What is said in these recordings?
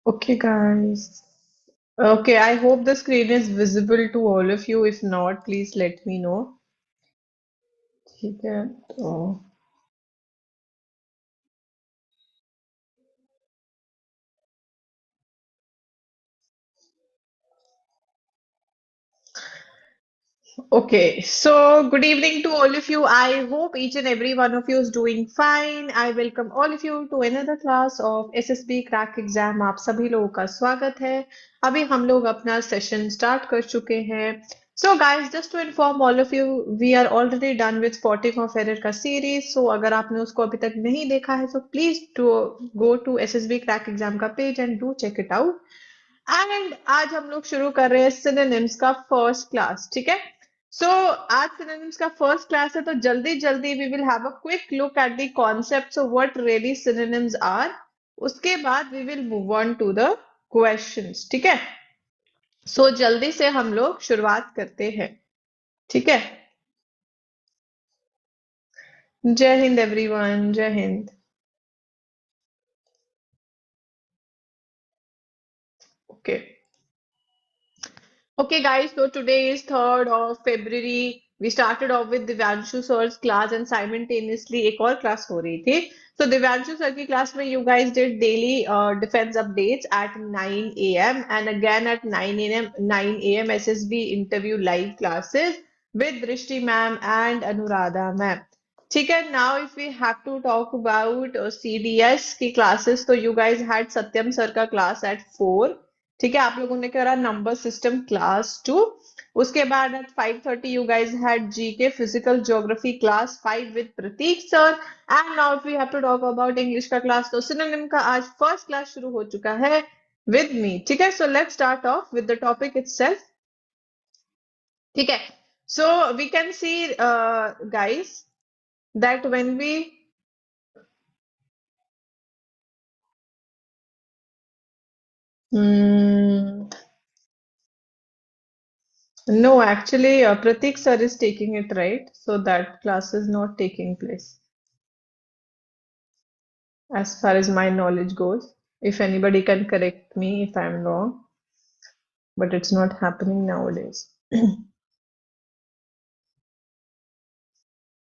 Okay, guys. Okay, I hope the screen is visible to all of you. If not, please let me know. ठीक है तो Okay, so good evening to all of you. I hope each and every one of you is doing fine. I welcome all of you to another class of SSB Crack Exam. आप सभी लोगों का स्वागत है. अभी हम लोग अपना सेशन स्टार्ट कर चुके हैं. So guys, just to inform all of you, we are already done with spotting of error का series. So अगर आपने उसको अभी तक नहीं देखा है, so please do go to SSB Crack Exam का page and do check it out. And आज हम लोग शुरू कर रहे हैं सिनोनिम्स का फर्स्ट क्लास. ठीक है, सो आज सिनोनिम्स का फर्स्ट क्लास है, तो जल्दी जल्दी we will have a quick look at the concepts of what really synonyms are. उसके बाद we will move on to the questions. ठीक है, सो जल्दी से हम लोग शुरुआत करते हैं. ठीक है, जय हिंद एवरीवन, जय Hind. Okay. Okay, guys, so today is 3rd of February. We started off with Divyanshu sir's class and simultaneously एक और class हो रही थी. So Divyanshu sir की class में you guys did daily defense updates at 9 a.m. and again at 9 a.m. SSB interview live classes with Drishti ma'am and Anuradha ma'am. ठीक है, now if we have to talk about CDS की classes, तो you guys had Satyam sir का class at 4. ठीक है, आप लोगों ने करा नंबर सिस्टम क्लास 2. उसके बाद at 5:30 you guys had GK physical geography class 5 with Pratik sir. And now if we have to talk about English का क्लास, तो सिनोनिम का आज फर्स्ट क्लास शुरू हो चुका है विद मी. ठीक है, so let's start off with the topic itself. ठीक है, so we can see guys that when we No, actually, Pratik sir is taking it, right? So that class is not taking place, as far as my knowledge goes. If anybody can correct me if I'm wrong, but it's not happening nowadays.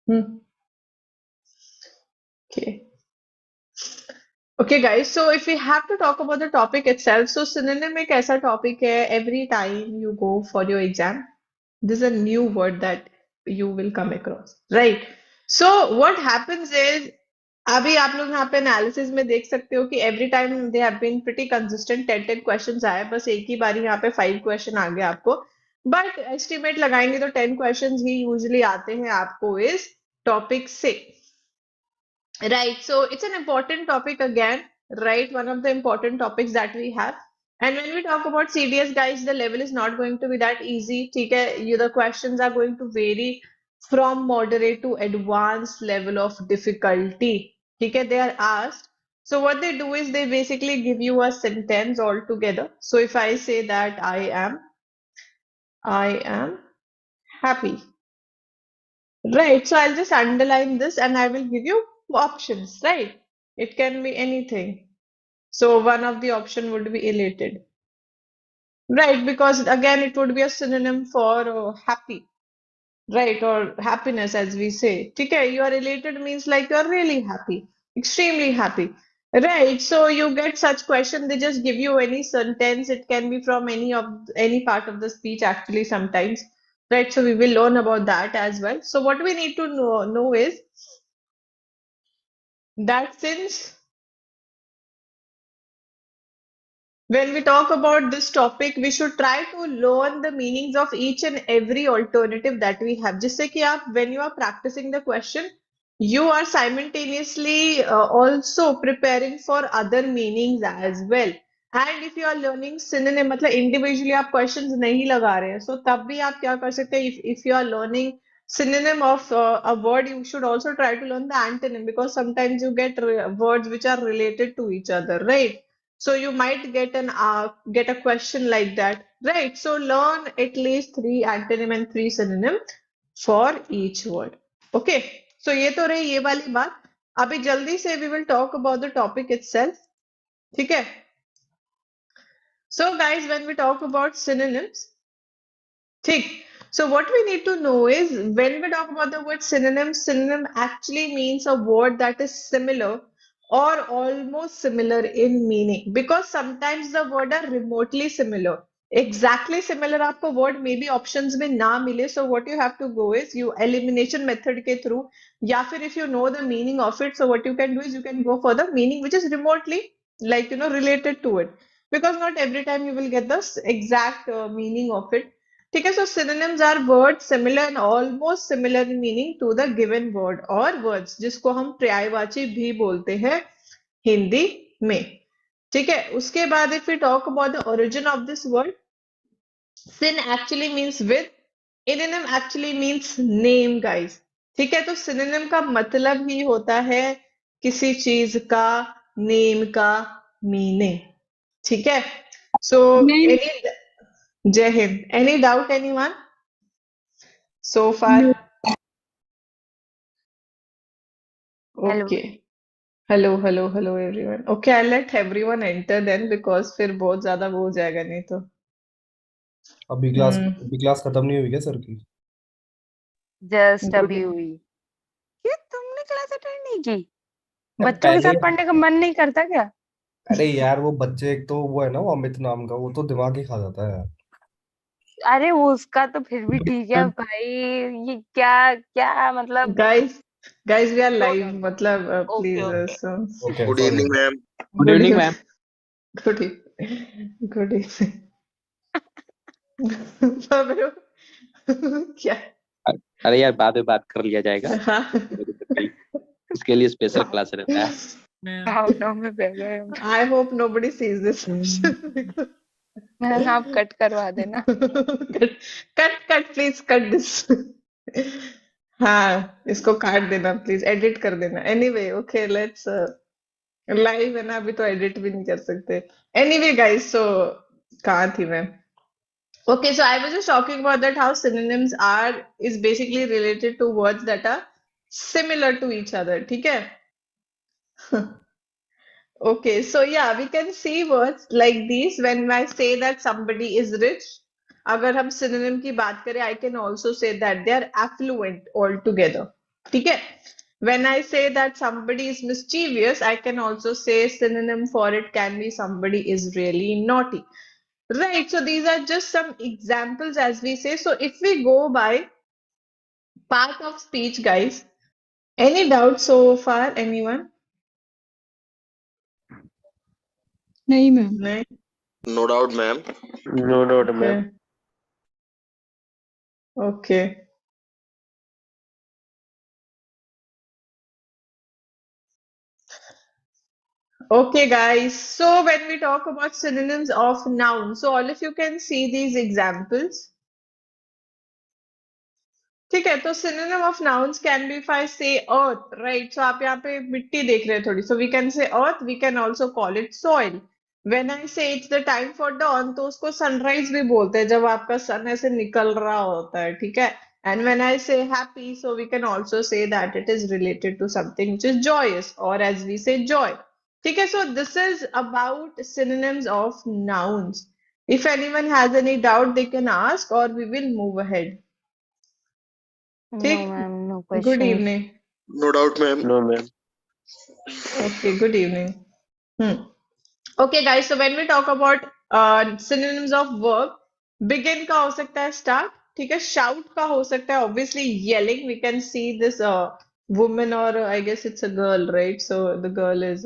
Hmm. Okay. Okay, guys. So if we have to talk about the topic itself, so synonym एक ऐसा topic है, every time you go for your exam, this is a new word that you will come across, right? So what happens is, अभी आप लोग यहाँ पे analysis में देख सकते हो कि every time they have been pretty consistent. 10 questions आए, बस एक ही बारी यहाँ पे 5 क्वेश्चन आ गए आपको. बट एस्टिमेट लगाएंगे तो 10 क्वेश्चंस ही यूजुअली आते हैं आपको इस टॉपिक से. Right, so it's an important topic again, right? One of the important topics that we have. And when we talk about CDS, guys, the level is not going to be that easy. ठीक है, the questions are going to vary from moderate to advanced level of difficulty. ठीक है, they are asked. So what they do is they basically give you a sentence altogether. So if I say that I am happy. Right, so I'll just underline this and I will give you options, right? It can be anything. So one of the option would be elated. Right, because again it would be a synonym for happy, right? Or happiness as we say. Okay, you are elated means like you are really happy, extremely happy. Right, so you get such question, they just give you any sentence. It can be from any part of the speech actually sometimes. right? So we will learn about that as well. So what we need to know is that since when we talk about this topic, we should try to learn the meanings of each and every alternative that we have. जिससे कि आप, when you are practicing the question, you are simultaneously also preparing for other meanings as well. And if you are learning synonym, मतलब individually आप questions नहीं लगा रहे हैं, so तब भी आप क्या कर सकते हैं? If you are learning synonym of a word, you should also try to learn the antonym, because sometimes you get words which are related to each other, right? So you might get a question like that, right? So learn at least 3 antonym and 3 synonym for each word. Okay. So ये तो रही ये वाली बात. अभी जल्दी से we will talk about the topic itself. ठीक है? So guys, when we talk about synonyms, ठीक. So what we need to know is when we talk about the word synonym, synonym actually means a word that is similar or almost similar in meaning, because sometimes the word are remotely similar. Exactly similar आपको word maybe options में ना मिले, so what you have to go is you elimination method के through, या फिर if you know the meaning of it, so what you can do is you can go for the meaning which is remotely related to it, because not every time you will get the exact meaning of it. ठीक है, so synonyms are words similar and almost similar in meaning to the given word or words, जिसको हम पर्यायवाची भी बोलते हैं हिंदी में. ठीक है, उसके बाद if we talk about the origin of this word, syn actually means with, synonym actually means name guys. ठीक है, तो synonym का मतलब ही होता है किसी चीज का नेम का मीनिंग. ठीक है, so नहीं any, जय Hind, any doubt anyone so far? नहीं hello Okay. Hello everyone. Okay, I'll let everyone enter then, because फिर बहुत ज्यादा वो हो जाएगा नहीं तो. हम्म. अभी क्लास खत्म नहीं हुई क्या सर की? Just good. अभी हुई ये तुमने क्लास अटेंड नहीं की अरे बच्चों के पहले, साथ पढ़ने का मन नहीं करता क्या अरे यार वो बच्चे, एक तो वो है ना, वो अमित नाम का, वो तो दिमाग ही खा जाता है यार। अरे वो उसका तो फिर भी ठीक है भाई ये क्या क्या मतलब Guys, we are तो live. मतलब okay please. Okay So okay good sorry. Evening ma'am. Good good evening evening. Ma'am. Good evening. Good evening. बाबरो, क्या? अरे यार बाद में बात कर लिया जाएगा, हाँ. इसके लिए स्पेशल क्लास रहता है। भावनाओं में बह गए हम I hope nobody sees this session. Ma'am आप कट करवा देना कट प्लीज कट दिस. हाँ, इसको काट देना प्लीज, एडिट कर देना. एनीवे, ओके, लेट्स लाइव है ना अभी, तो एडिट भी नहीं कर सकते. एनीवे गाइस, सो कहाँ थी मैं? Okay, so I was just talking about that how synonyms are is basically related to words that are similar to each other. ठीक है? Okay, so yeah, we can see words like these when I say that somebody is rich. अगर हम synonym की बात करें, I can also say that they are affluent altogether. ठीक है? When I say that somebody is mischievous, I can also say synonym for it can be somebody is really naughty. Right, so these are just some examples as we say. So if we go by part of speech, guys, any doubt so far? Anyone? नहीं ma'am No? No doubt ma'am. No doubt ma'am. Okay. Okay. Okay, guys. So when we talk about synonyms of noun, so all of you can see these examples. ठीक है, तो synonym of nouns can be if I say earth, right? So आप यहाँ पे मिट्टी देख रहे हैं थोड़ी, so we can say earth, we can also call it soil. When I say it's the time for dawn, तो उसको sunrise भी बोलते हैं जब आपका sun ऐसे निकल रहा होता है, ठीक है? And when I say happy, so we can also say that it is related to something which is joyous, or as we say joy. ठीक है, so this is about synonyms of nouns. If anyone has any doubt, they can ask, or we will move ahead. No ठीक. Ma'am no Good question evening. No doubt ma'am. No ma'am. Okay, good evening. Okay, guys, so when we talk about synonyms of verb, begin का हो सकता है start, ठीक है, shout का हो सकता है obviously yelling. We can see this woman, or I guess it's a girl, right? So the girl is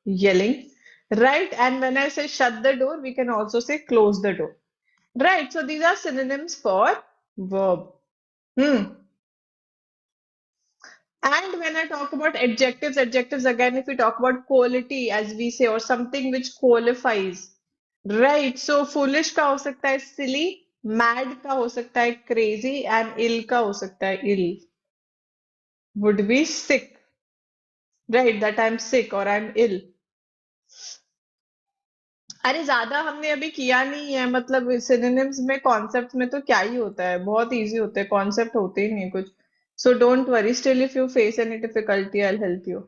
yelling, right? And when I say shut the door, we can also say close the door, right? So these are synonyms for verb. Hmm. And when I talk about adjectives again, if we talk about quality, as we say, or something which qualifies, right? So foolish का हो सकता है silly, mad का हो सकता है crazy, and ill का हो सकता है ill. Would be sick, right? That I'm sick or I'm ill. अरे ज्यादा हमने अभी किया नहीं है, मतलब सिनोनिम्स में कॉन्सेप्ट में तो क्या ही होता है, बहुत इजी होते हैं, कॉन्सेप्ट होते ही नहीं कुछ. So don't worry. Still, if you face any difficulty, I'll help you.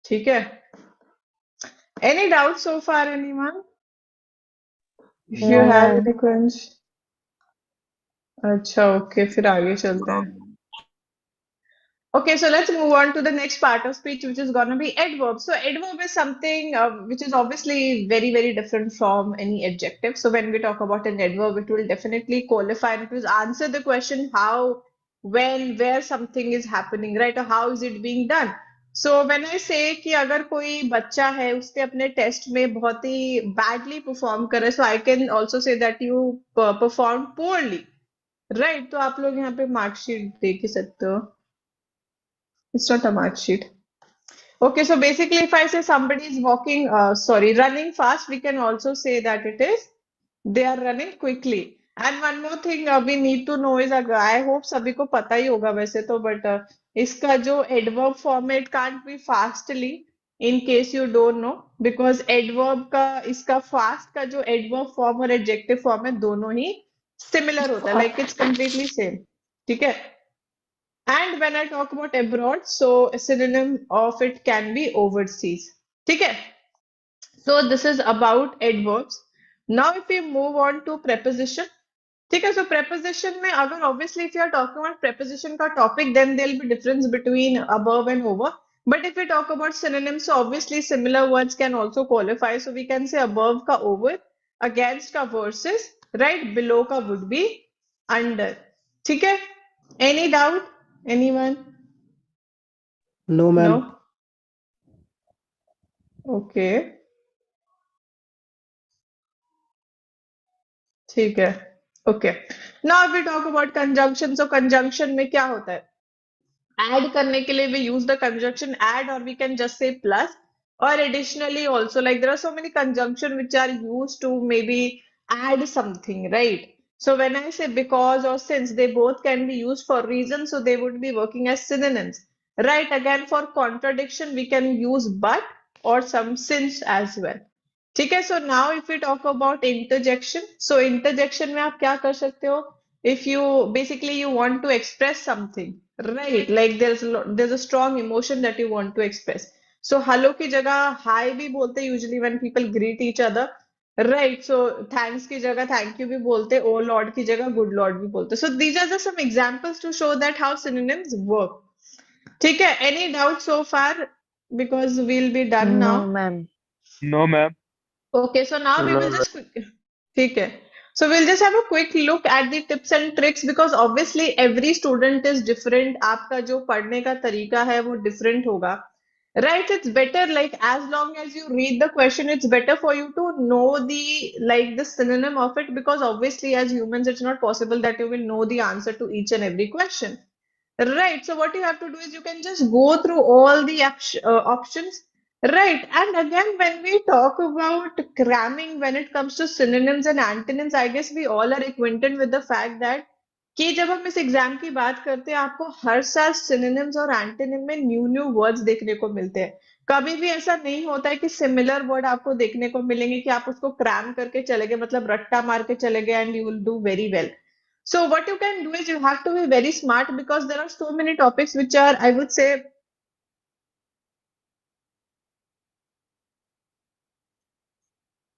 ठीक है? Any doubts so far, anyone? If you No, have ma'am. any questions. अच्छा, ओके, फिर आगे चलते हैं. Okay, so let's move on to the next part of speech, which is gonna be adverb. So adverb is something which is obviously very, very different from any adjective. So when we talk about an adverb, it will definitely qualify and it will answer the question how, when, where something is happening, right? Or how is it being done? So when I say कि अगर कोई बच्चा है उसने अपने test में बहुत ही badly perform करे, so I can also say that you performed poorly, right? तो आप लोग यहाँ पे marksheet देख ही सकते हो. It's not a mark sheet. Okay, so basically, if I say somebody is running fast, we can also say that they are running quickly. And one more thing we need to know is, I hope सभी को पता ही होगा वैसे तो, but इसका जो adverb form है, it can't be fastly, in case you don't know, because adverb का इसका fast का जो adverb form और adjective form है, दोनों ही similar होता है, like it's completely same. ठीक है? And when I talk about abroad, so a synonym of it can be overseas. ठीक है? So this is about adverbs. Now if we move on to preposition, ठीक है? So preposition में अगर obviously if you are talking about preposition का topic, then there will be difference between above and over. But if we talk about synonyms, so obviously similar words can also qualify. So we can say above का over, against का versus, right? Below का would be under. ठीक है? Any doubt? Anyone? No, ma'am. No? Okay. ठीक है. Okay. Now if we talk about conjunction, so conjunction में क्या होता है? Add करने के लिए we use the conjunction add, or we can just say plus, or additionally also, like there are so many conjunction which are used to maybe add something, right? So when I say because or since, they both can be used for reasons, so they would be working as synonyms, right? Again, for contradiction we can use but or some since as well. ठीक है. So now if we talk about interjection, so interjection में आप क्या कर सकते हो? If you basically you want to express something, right? Like there's a strong emotion that you want to express. So hello की जगह hi भी बोलते हैं usually when people greet each other, right? So thanks की जगह thank you भी बोलते हैं, oh lord की जगह good lord भी बोलते हैं. So these are just some examples to show that how synonyms work. ठीक है. Any doubt so far? Because we'll be done now. No, ma'am. No, ma'am. Okay, so now we No, will just ठीक है. So we'll just have a quick look at the tips and tricks, because obviously every student is different. आपका जो पढ़ने का तरीका है वो different होगा. Right? It's better, like as long as you read the question, it's better for you to know the synonym of it, because obviously as humans it's not possible that you will know the answer to each and every question. Right. So what you have to do is you can just go through all the options. Right. And again, when we talk about cramming, when it comes to synonyms and antonyms, I guess we all are acquainted with the fact that कि जब हम इस exam की बात करते हैं, आपको हर साल synonyms और antonym में न्यू वर्ड्स देखने को मिलते हैं. कभी भी ऐसा नहीं होता है कि सिमिलर वर्ड आपको देखने को मिलेंगे कि आप उसको क्रैम करके चले गए, मतलब रट्टा मार के चले गए, and you will do very well. So what you can do is you have to be very smart, because there are so many topics which are, I would say,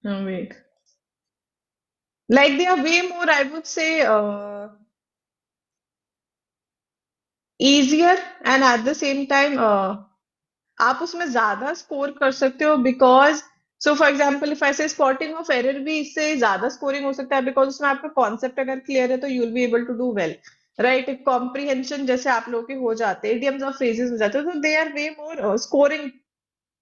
no, wait, like they are way more, I would say, easier, and at the same time, आप उसमें ज्यादा score कर सकते हो, because so for example if I से spotting of error भी इससे ज्यादा स्कोरिंग हो सकता है, बिकॉज उसमें आपका कॉन्सेप्ट अगर क्लियर है तो you will be able to do well, right. Comprehension जैसे आप लोगों के हो जाते हैं, इडियम्स और फ्रेजेस हो जाते हैं, तो they are way more scoring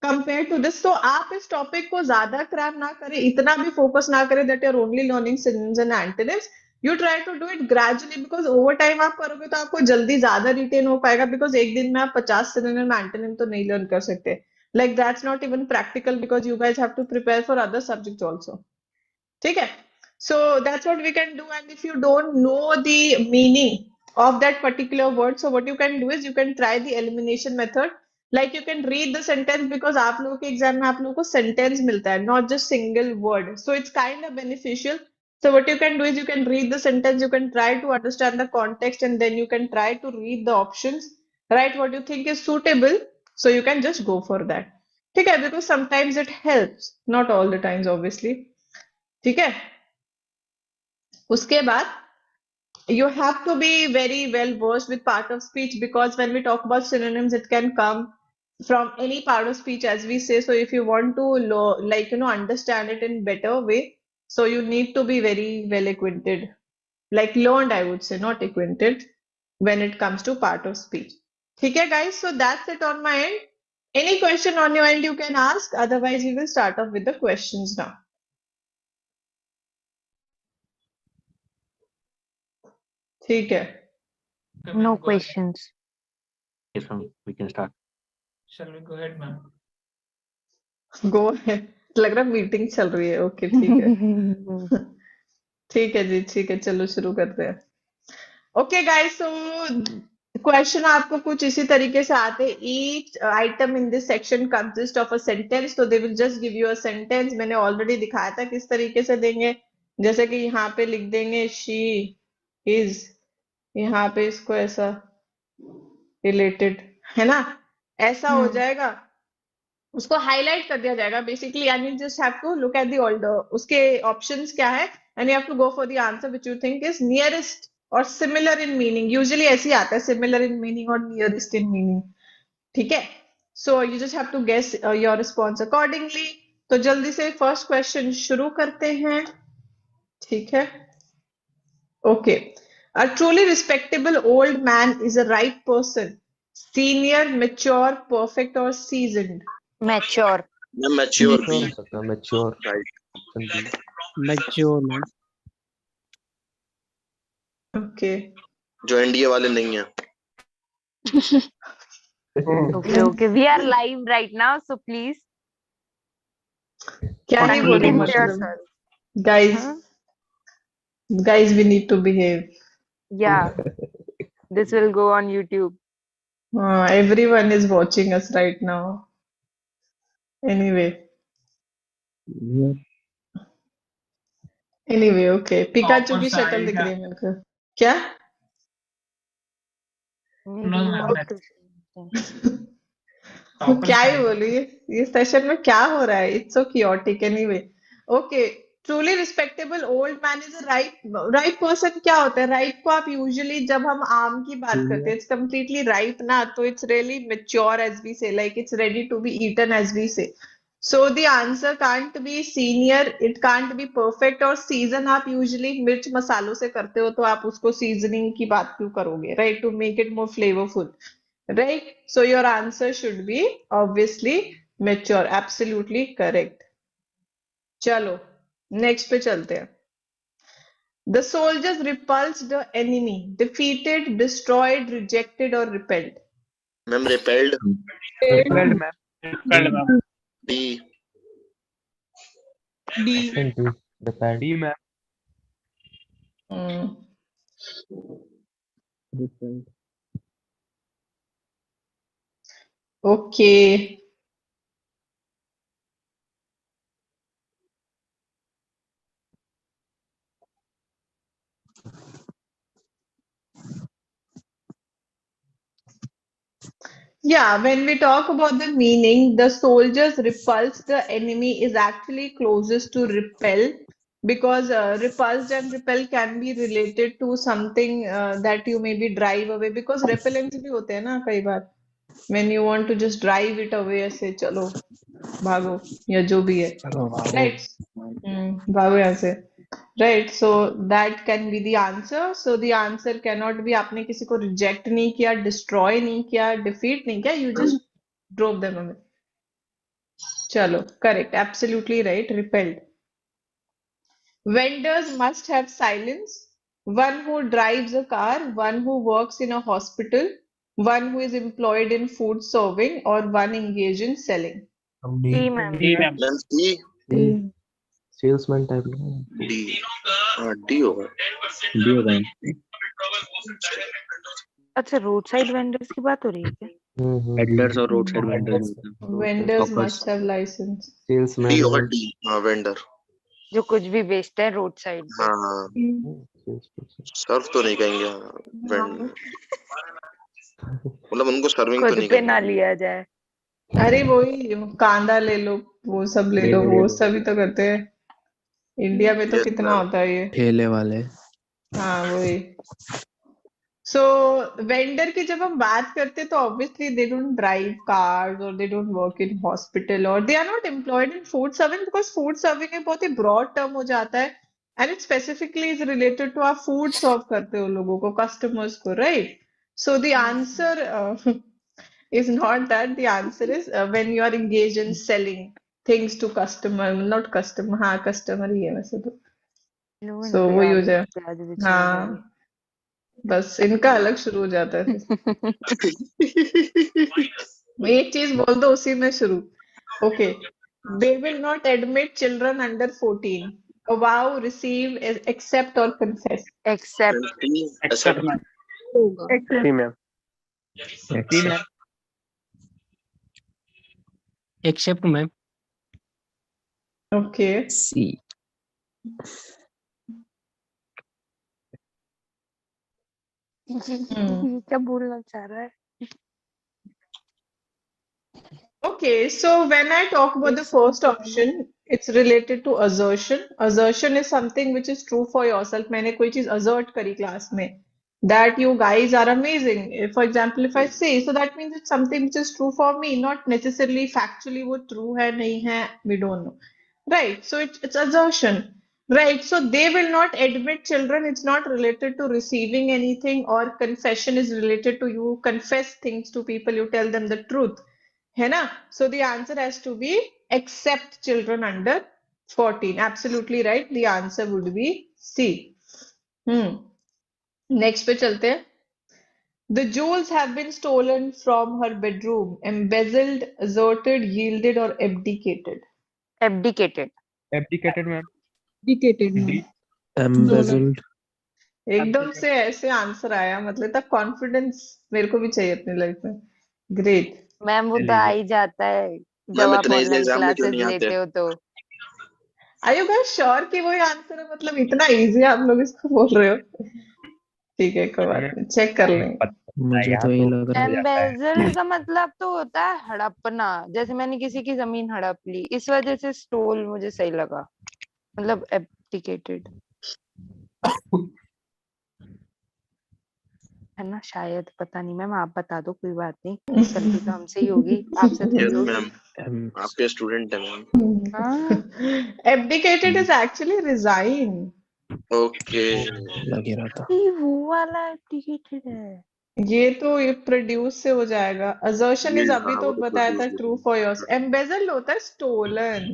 compare to this. तो आप इस टॉपिक को ज्यादा क्रैम ना करें, इतना भी फोकस ना करें that you are only learning synonyms and antonyms. You try to do it gradually, because over time आप करोगे तो आपको जल्दी ज्यादा रिटेन हो पाएगा, बिकॉज एक दिन में आप 50 सिनोनिम एंटोनिम तो नहीं लर्न कर सकते। Like that's not even practical, because you guys have to prepare for other subject also. ठीक है, so that's what we can do. And if you don't know the meaning of that particular word, so what you can do is you can try the elimination method. Like you can read the sentence, because आप लोगों के exam में आप लोगों को sentence मिलता है, not just single word, so it's kind of beneficial. So what you can do is you can read the sentence, you can try to understand the context, and then you can try to read the options, right? What you think is suitable, so you can just go for that. ठीक है, because sometimes it helps, not all the times obviously. ठीक है, उसके बाद you have to be very well versed with part of speech, because when we talk about synonyms it can come from any part of speech, as we say. So if you want to understand it in better way, so you need to be very well acquainted, like learned, I would say, not acquainted, when it comes to part of speech. ठीक है guys, so that's it on my end. Any question on your end you can ask, otherwise we will start off with the questions now. ठीक है, No questions. Yes, ma'am. We can start. Shall we go ahead, ma'am? गो है, लग रहा meeting चल रही है। Okay ठीक है ठीक है जी, ठीक है, चलो शुरू करते हैं। ओके गाइस, सो क्वेश्चन आपको कुछ इसी तरीके से आते हैं। Each item in this section consist of a sentence, तो they will just give you a sentence. मैंने ऑलरेडी दिखाया था किस तरीके से देंगे, जैसे कि यहाँ पे लिख देंगे शी इज, यहाँ पे इसको ऐसा रिलेटेड, है ना, ऐसा हो जाएगा, उसको हाईलाइट कर दिया जाएगा basically, and you just have to look at the older, उसके ऑप्शंस क्या है, and you have to go for the answer which you think is nearest और सिमिलर इन मीनिंग। यूजुअली ऐसे ही आता है, सिमिलर इन मीनिंग और nearest in meaning. ठीक है, so you just have to guess your response accordingly. तो जल्दी से फर्स्ट क्वेश्चन शुरू करते हैं। ठीक है, okay. A truly respectable old man is a right person, senior, mature, perfect or seasoned? Mature. मैं मैच्योर Mature भी हो सकता है, mature. Right. Option B. Mature, ma'am. Okay. जो एनडीए वाले नहीं है। Okay. We are live right now, so please क्या ही बोलूं, content मतलब yourself. guys, Huh? guys, we need to behave. Yeah, this will go on YouTube. Everyone is watching us right now. Anyway, okay. Pikachu Topper की शक्ल साहिल दिख का रही है मेरे को। क्या? Maybe No, you ma'am, want that's to. topper क्या ही साहिल का बोलूं, ये सेशन में क्या हो रहा है? It's so chaotic anyway. Okay. Truly respectable old man is a right person। क्या होता है राइट को आप यूजुअली जब हम आम की बात करते हैं, इट्स completely ripe ना, तो it's really mature as we say, like it's ready to be eaten as we say. So the answer can't be senior, it can't be perfect, और season आप usually मिर्च मसालों से करते हो, तो आप उसको seasoning की बात क्यों करोगे, right? To make it more flavorful, right? So your answer should be obviously mature, absolutely correct. चलो नेक्स्ट पे चलते हैं। The soldiers repulsed the enemy, defeated, destroyed, rejected or repelled? Ma'am repelled Repelled, ma'am. Repelled, ma'am. D. D. Option D. Repelled. D, ma'am. Hmm. Repelled. Okay. Yeah, when we talk about the meaning, the soldiers repulse the enemy is actually closest to repel, because repulsed and repel can be related to something that you maybe drive away, because repellents भी होते हैं ना कई बार, when you want to just drive it away, ऐसे चलो भागो या जो भी है, चलो भागो। राइट? भागो यहाँ से, right? So that can be the answer. So the answer can not be आपने किसी को रिजेक्ट नहीं किया, डिस्ट्रॉय नहीं किया, डिफीट नहीं किया, you just drove them away. चलो, correct, absolutely right, repelled. Vendors must have silence. One who drives a car, one who works in a hospital, one who is employed in food serving, or one engaged in selling. हम D D ma'am. D ma'am. Ma'am C. Salesman type ना. D. हाँ D होगा. D होगा. अच्छा, road side vendors की बात हो रही है क्या? पेडलर्स और road side vendors. Vendors must have license. D salesman. होगा. डी. हाँ वेंडर. जो कुछ भी बेचते हैं रोड साइड पे. हाँ सर्व तो नहीं कहेंगे. वेंडर मतलब उनको सर्विंग तो खुद नहीं पे ना कहेंगे. लिया जाए. अरे वही कांदा ले लो, वो सब ले लो, वो सभी तो करते हैं. इंडिया में तो Yes, कितना ma'am. होता है ये. ठेले वाले. हाँ वही. सो वेंडर की जब हम बात करते हैं तो obviously they don't drive cars और they don't work in hospital और they are not employed in food serving, because food serving एक बहुत ही ब्रॉड टर्म हो जाता है and it specifically is related to आप फूड सर्व करते हो लोगों को, कस्टमर्स को, right? So the answer is not that. The answer is when you are engaged in selling things to customer, not customer, हाँ customer ही है वैसे तो. लो इन So पे वही हो आलू जाए. प्याज बिछे हाँ हुए. बस इनका अलग शुरू हो जाता है. मैं एक चीज बोल दो उसी में शुरू. Okay. They will not admit children under 14. Avow, receive, accept or confess. Accept. D. Accept ma'am. C ma'am. D ma'am. Accept ma'am. Okay. C. ये क्या बोलना चाह रहा है? Okay, so when I talk about the first option, it's related to assertion. Assertion is something which is true for yourself. मैंने कोई चीज assert करी क्लास में that you guys are amazing. For example, if I say, so that means it's something which is true for me, not necessarily factually वो true है नहीं है, we don't know. Right, so it's assertion. Right, so they will not admit children. It's not related to receiving anything, or confession is related to you confess things to people, you tell them the truth. है ना? So the answer has to be accept children under 14. Absolutely right. The answer would be C. Next पे चलते हैं. The jewels have been stolen from her bedroom, embezzled, asserted, yielded or abdicated. Abdicated. Abdicated ma'am. Indicated ma'am. Embezzled. एकदम से ऐसे answer आया, मतलब इतना confidence मेरे को भी चाहिए अपनी लाइफ में. ग्रेट. मैम वो तो चलिए. आ ही जाता है जब मैम आप इतने इजी ऑनलाइन एग्जाम में क्यों क्लासेस नहीं आते? लेते हो तो. Are you guys sure कि वही आंसर है? मतलब इतना इजी आप लोग इसको बोल रहे हो? ठीक है, कोई बात नहीं, चेक कर लेंगे. मुझे तो ये लग रहा है. एम्बेजल्ड का मतलब तो होता है हड़पना. जैसे मैंने किसी की जमीन हड़प ली, इस वजह से स्टोल मुझे सही लगा. मतलब एब्डिकेटेड है ना शायद, पता नहीं मैम, आप बता दो, कोई बात नहीं. गलती तो हमसे ही होगी, आपसे थोड़ी यस होगी. मैम. आपके स्टूडेंट है मैम. हाँ, Abdicated is actually resign. Okay. लग ही रहा था. ये वो वाला एब्डिकेटेड है. ये तो ये प्रोड्यूस से हो जाएगा. Assertion is Yield, अभी हाँ तो वो तो बताया था produce true for yours. Embezzled होता है stolen.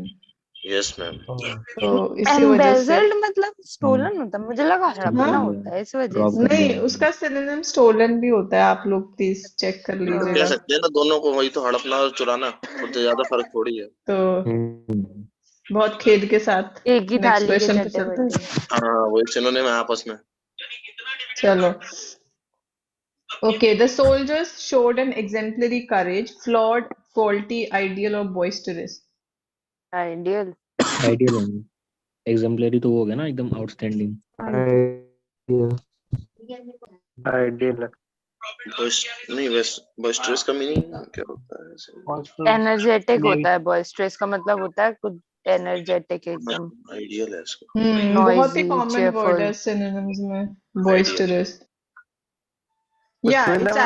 Yes ma'am. तो इसी वजह से. एम्बेजल्ड मतलब स्टोलन होता है, मुझे लगा हड़पना हाँ? होता है, इस वजह Rob से. कर नहीं, दिया. उसका synonym stolen भी होता है. आप लोग प्लीज चेक कर तो कह लीजिएगा. सकते हैं ना दोनों को, वही तो हड़पना और चुराना, तो ज्यादा फर्क थोड़ी है. तो हम्म. बहुत खेद के साथ एक ही नेक्स्ट थाली के क्वेश्चन पे चट्टे चलते हैं. बट्टे. हाँ वही सिनोनिम है आपस में. चलो. Okay, the soldiers showed an exemplary courage, flawed, faulty, ideal or boisterous. Ideal. Ideal होंगे. एग्जाम्पलरी तो वो हो गया ना, एकदम आउटस्टैंडिंग. आइडियल. नहीं वैसे boisterous का मीनिंग क्या होता है? एनर्जेटिक होता है. बॉयस्ट्रेस का मतलब होता है कुछ एनर्जेटिक एकदम. आइडियल है इसका. बहुत ही Noisy, कॉमन वर्ड cheerful. है synonyms में, boisterous. Yeah, it's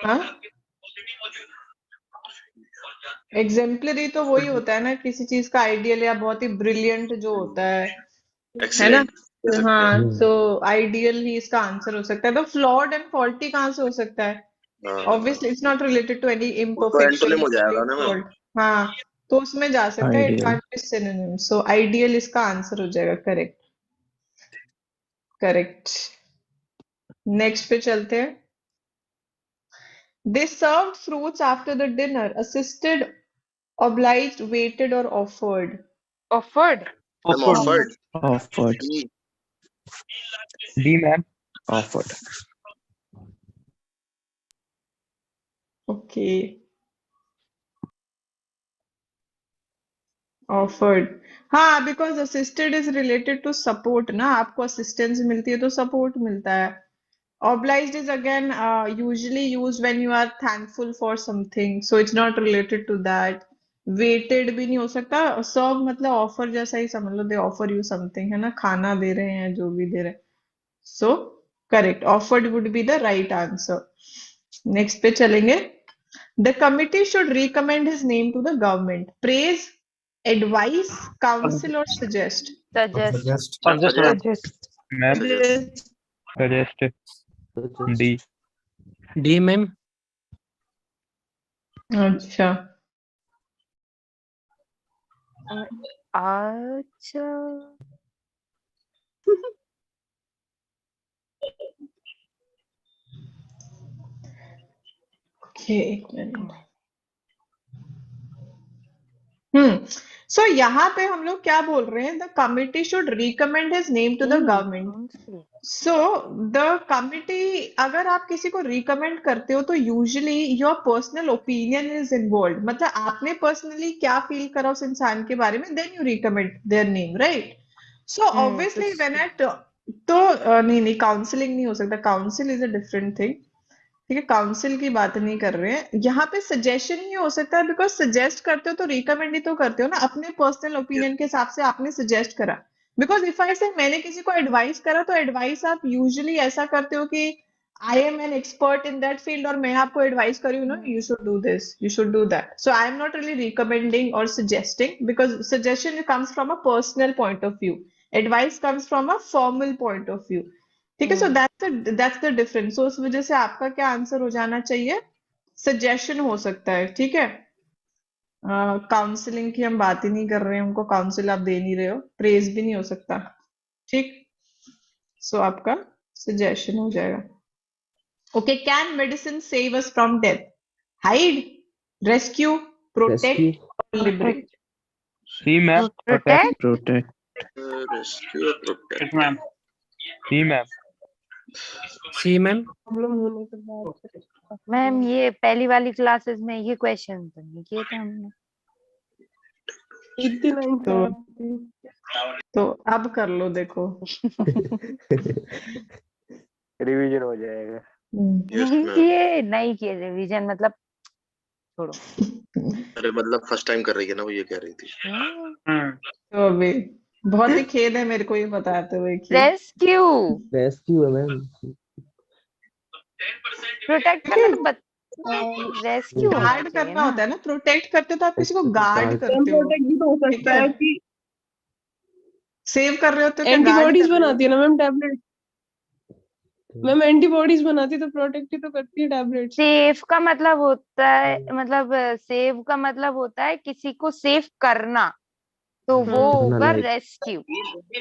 हाँ? एग्जेम्पलरी तो वही होता है ना, किसी चीज का आइडियल या बहुत ही ब्रिलियंट जो होता है ना। एक्सीलेंट कह सकते हैं। हाँ, तो आइडियल ही इसका आंसर हो सकता है। तो फ्लॉड एंड फॉल्टी कहाँ से हो सकता है? हाँ, obviously it's not related to any वो तो इम्परफेक्शन एंटोनिम हो या जाएगा ना मैम। फॉल्ट। हाँ, तो उसमें जा सकता है, it Ideal. Can't be synonym. So ideal इसका आंसर हो जाएगा। Correct, correct. नेक्स्ट पे चलते हैं। They served fruits after the dinner, assisted, obliged, waited or offered. Offered. Ma'am offered. Offered Offered. D. D ma'am. Offered. Okay, offered. हाँ, because assisted is related to support ना, आपको assistance मिलती है तो support मिलता है। Obliged is again usually used when you are thankful for something, so it's not related to that. Waited भी नहीं हो सकता। Serve मतलब offer जैसा ही समझ लो, they offer you something है ना, खाना दे रहे हैं, जो भी दे रहे हैं। So correct, offered would be the right answer. Next पे चलेंगे। The committee should recommend his name to the government. Praise, advise, counsel, or suggest. Suggest. Suggest ma'am suggest D. D ma'am. अच्छा, अच्छा। okay, एक minute. सो यहाँ पे हम लोग क्या बोल रहे हैं? The committee should recommend his name to the government. So the committee, अगर आप किसी को रिकमेंड करते हो तो usually your personal opinion is involve, मतलब आपने पर्सनली क्या फील करा उस इंसान के बारे में, then you recommend their name, right? So obviously when at, तो नहीं नहीं, काउंसलिंग नहीं हो सकता, council is a different thing. ठीक है, काउंसिल की बात नहीं कर रहे हैं यहाँ पे। सजेशन ही हो सकता है, बिकॉज सजेस्ट करते हो तो रिकमेंड ही तो करते हो ना, अपने पर्सनल ओपिनियन के हिसाब से आपने सजेस्ट करा। बिकॉज इफ आई से मैंने किसी को एडवाइस करा, तो एडवाइस आप यूजुअली ऐसा करते हो कि I am an expert in that field और मैं आपको एडवाइस करी हूँ ना, you should do this, you should do that. So I am not really recommending और suggesting, because suggestion comes from a personal point of view, advice comes from a formal point of view. ठीक है, so that's the difference. So उस वजह से आपका क्या answer हो जाना चाहिए? सजेशन हो सकता है। ठीक है, काउंसलिंग की हम बात ही नहीं कर रहे हैं, उनको काउंसिल आप दे नहीं रहे हो, प्रेज भी नहीं हो सकता। ठीक, सो आपका सजेशन हो जाएगा। Okay, can medicine save us from death? Hide, rescue, protect Rescue. और लिबरेट? सी मैम। प्रोटेक्ट। Protect. रेस्क्यू और protect. Ma'am C ma'am. C ma'am. Ma'am ये पहली वाली क्लासेस में ये क्वेश्चन तो नहीं किए थे हमने। तो अब कर लो, देखो। रिवीजन हो जाएगा। नहीं किए, नहीं किए रिवीजन, मतलब छोड़ो। अरे मतलब फर्स्ट टाइम कर रही है ना, वो ये कह रही थी। तो अभी बहुत ही खेद है मेरे को ये बताते हुए कि रेस्क्यू। रेस्क्यू है मैम। प्रोटेक्ट करना तो रेस्क्यू होना गार्ड चाहिए करना ना। होता है ना, प्रोटेक्ट करते हो तो आप किसी को गार्ड Guard. करते हो। प्रोटेक्ट भी तो हो ठीक सकता है, है कि सेव कर रहे हो तो क्या गार्ड एंटीबॉडीज कर रहे हो? बनाती है ना मैम टैबलेट। मैम एंटीबॉडीज बनाती है तो प्रोटेक्ट ही तो करती है टैबलेट्स। सेफ का मतलब होता है, मतलब सेव का मतलब होता है किसी को सेव करना, तो वो करना होगा like रेस्क्यू।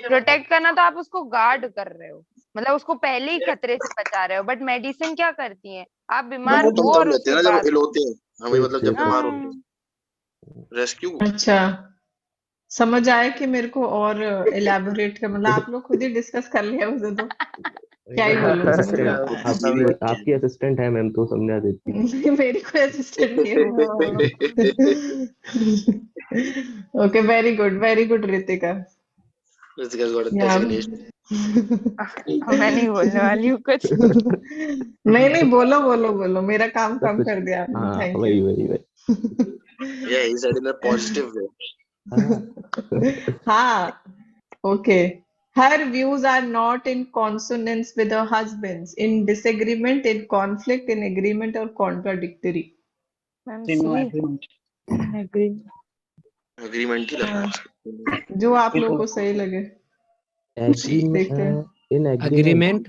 प्रोटेक्ट करना तो आप उसको गार्ड कर रहे हो, मतलब उसको पहले ही खतरे से बचा रहे हो। बट मेडिसिन क्या करती है, आप बीमार वो हो तब और रहते हैं उसके ना जब बाद। इल होते हैं हमें, मतलब जब बीमार होते हाँ, हैं। रेस्क्यू। अच्छा, समझ आया कि मेरे को और इलेबोरेट कर, मतलब आप लोग खुद ही डिस्कस कर लिया उसे, तो क्या ही बोलूं मैं असिस्टेंट मतलब। आपकी असिस्टेंट है मैम, तो समझा देती है। नहीं, मेरी कोई असिस्टेंट नहीं है। Okay, very good Ritika. Rithika's got a या designation. मैं नहीं बोलने वाली हूँ कुछ। नहीं नहीं, बोलो बोलो बोलो, मेरा काम सब कम कुछ। कर दिया आपने, हाँ थैंक यू। वही वही वही। Yeah, he said in a positive way. हाँ हाँ, okay. Her views are not in consonance with her husband's, in disagreement, in conflict, in agreement, or contradictory. Ma'am C C. Agreement ही लग रहा है जो आप लोगों को सही लगे। देखते हैं। In agreement Agreement.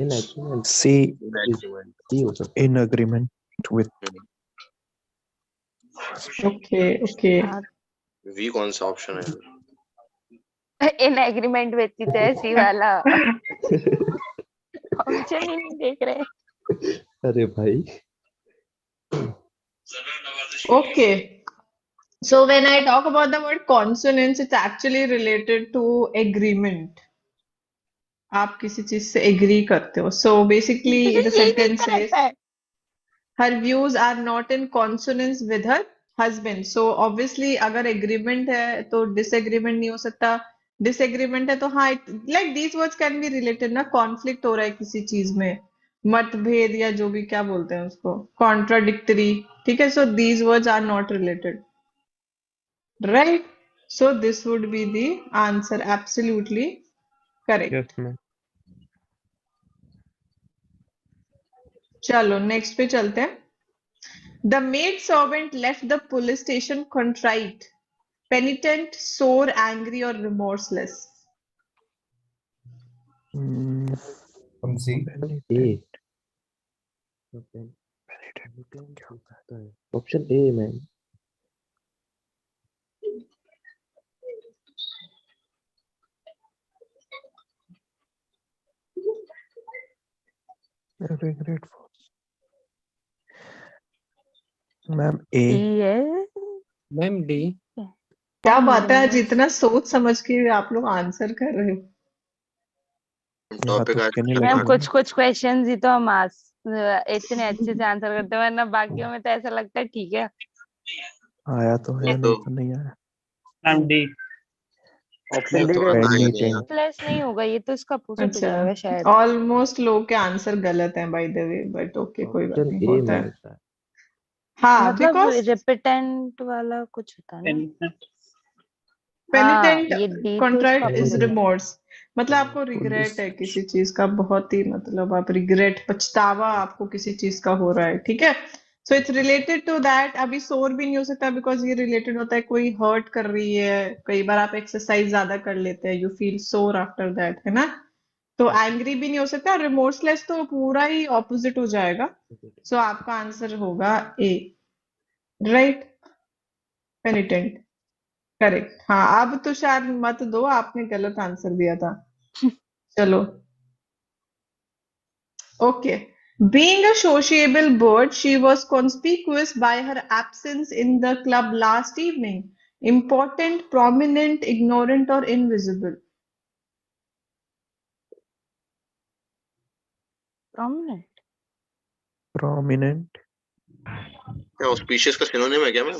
In agreement C agreement C हो सकता in agreement with okay okay वी कौन सा ऑप्शन है? इन एग्रीमेंट व्यतीत है सी वाला ऑप्शन ही नहीं देख रहे। है। अरे भाई okay. So when I talk about the word consonants, it's actually related to agreement. आप किसी चीज से एग्री करते हो. So basically the यही नहीं sentence says करता है। her views are not in consonance with her husband. So obviously अगर agreement है तो disagreement नहीं हो सकता. Disagreement है तो हाँ like these words can be related ना. conflict हो रहा है किसी चीज में, मतभेद या जो भी क्या बोलते हैं उसको, contradictory. ठीक है. So these words are not related, right? So this would be the answer. Absolutely correct. Yes ma'am. चलो नेक्स्ट पे चलते हैं. The maid servant left the police station contrite, penitent, sore, angry, or remorseless. हम C A option A ma'am. Ma'am A ये Ma'am D. क्या बात है, आज इतना सोच समझ के आप लोग आंसर कर रहे हो. टॉपिक आज तुक्के नहीं लग लगे मैम रहा मैम। कुछ कुछ क्वेश्चंस ही तो हम इतने अच्छे से आंसर करते हैं, वरना बाकियों में तो ऐसा लगता है ठीक है। आया तो है ये नहीं तो तो नहीं आया। Ma'am D. ये तो आता ही नहीं है। प्लस नहीं होगा, ये तो इसका अपोजिट हो अच्छा, जाएगा शायद। ऑलमोस्ट लोग के आंसर गलत हैं by the way, but okay कोई बात ऑप्शन नहीं, ए होता मैम है. शायद. हाँ, मतलब बिकॉज रिपिटेंट वाला कुछ होता है ना। हाँ, पेनिटेंट ये डी तो इसका कॉन्ट्रैक्ट इज अपोजिट है। रिमोर्स. मतलब आपको रिग्रेट पुलिस है किसी चीज का, बहुत ही मतलब आप रिग्रेट, पछतावा आपको किसी चीज का हो रहा है. ठीक है. So it's related to that. अभी सोर भी नहीं हो सकता बिकॉज ये रिलेटेड होता है कोई हर्ट कर रही है. कई बार आप एक्सरसाइज ज्यादा कर लेते हैं, यू फील सोर आफ्टर दैट, है ना. तो एंग्री भी नहीं हो सकता. रिमोर्सलेस तो पूरा ही ऑपोजिट हो जाएगा. सो आपका आंसर होगा ए, राइट. पेनिटेंट करेक्ट. हाँ, अब तुषार मत दो, आपने गलत आंसर दिया था. चलो okay. Being a sociable bird, she was conspicuous by her absence in the club last evening. Important, prominent, ignorant, or invisible. Prominent. Prominent क्या ऑस्पिशियस का सिनोनिम है क्या मैम?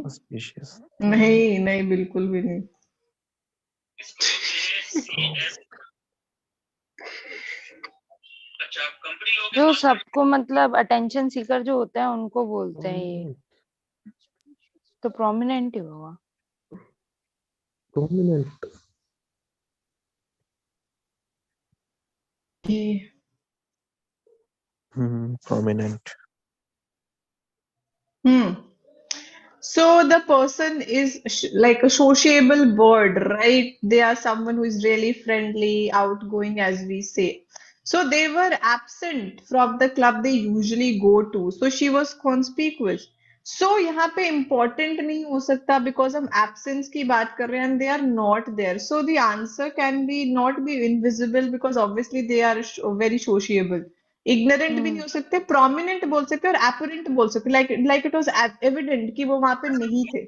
ऑस्पिशियस नहीं नहीं, बिल्कुल भी नहीं. जो सबको मतलब अटेंशन सीकर जो होते हैं उनको बोलते हैं ये, तो प्रोमिनेंट ही होगा। Prominent prominent Hmm. So the person is like a sociable bird, right? They are someone who is really friendly, outgoing, as we say. So they were absent from the club they usually go to. So she was conspicuous. So यहाँ पे important नहीं हो सकता because हम absence की बात कर रहे हैं and they are not there. So the answer can be not be invisible because obviously they are very sociable. Ignorant भी नहीं हो सकते, प्रोमिनेंट बोल सकते और एपरेंट बोल सकते. लाइक इट वाज एविडेंट कि वो वहां पे नहीं थे,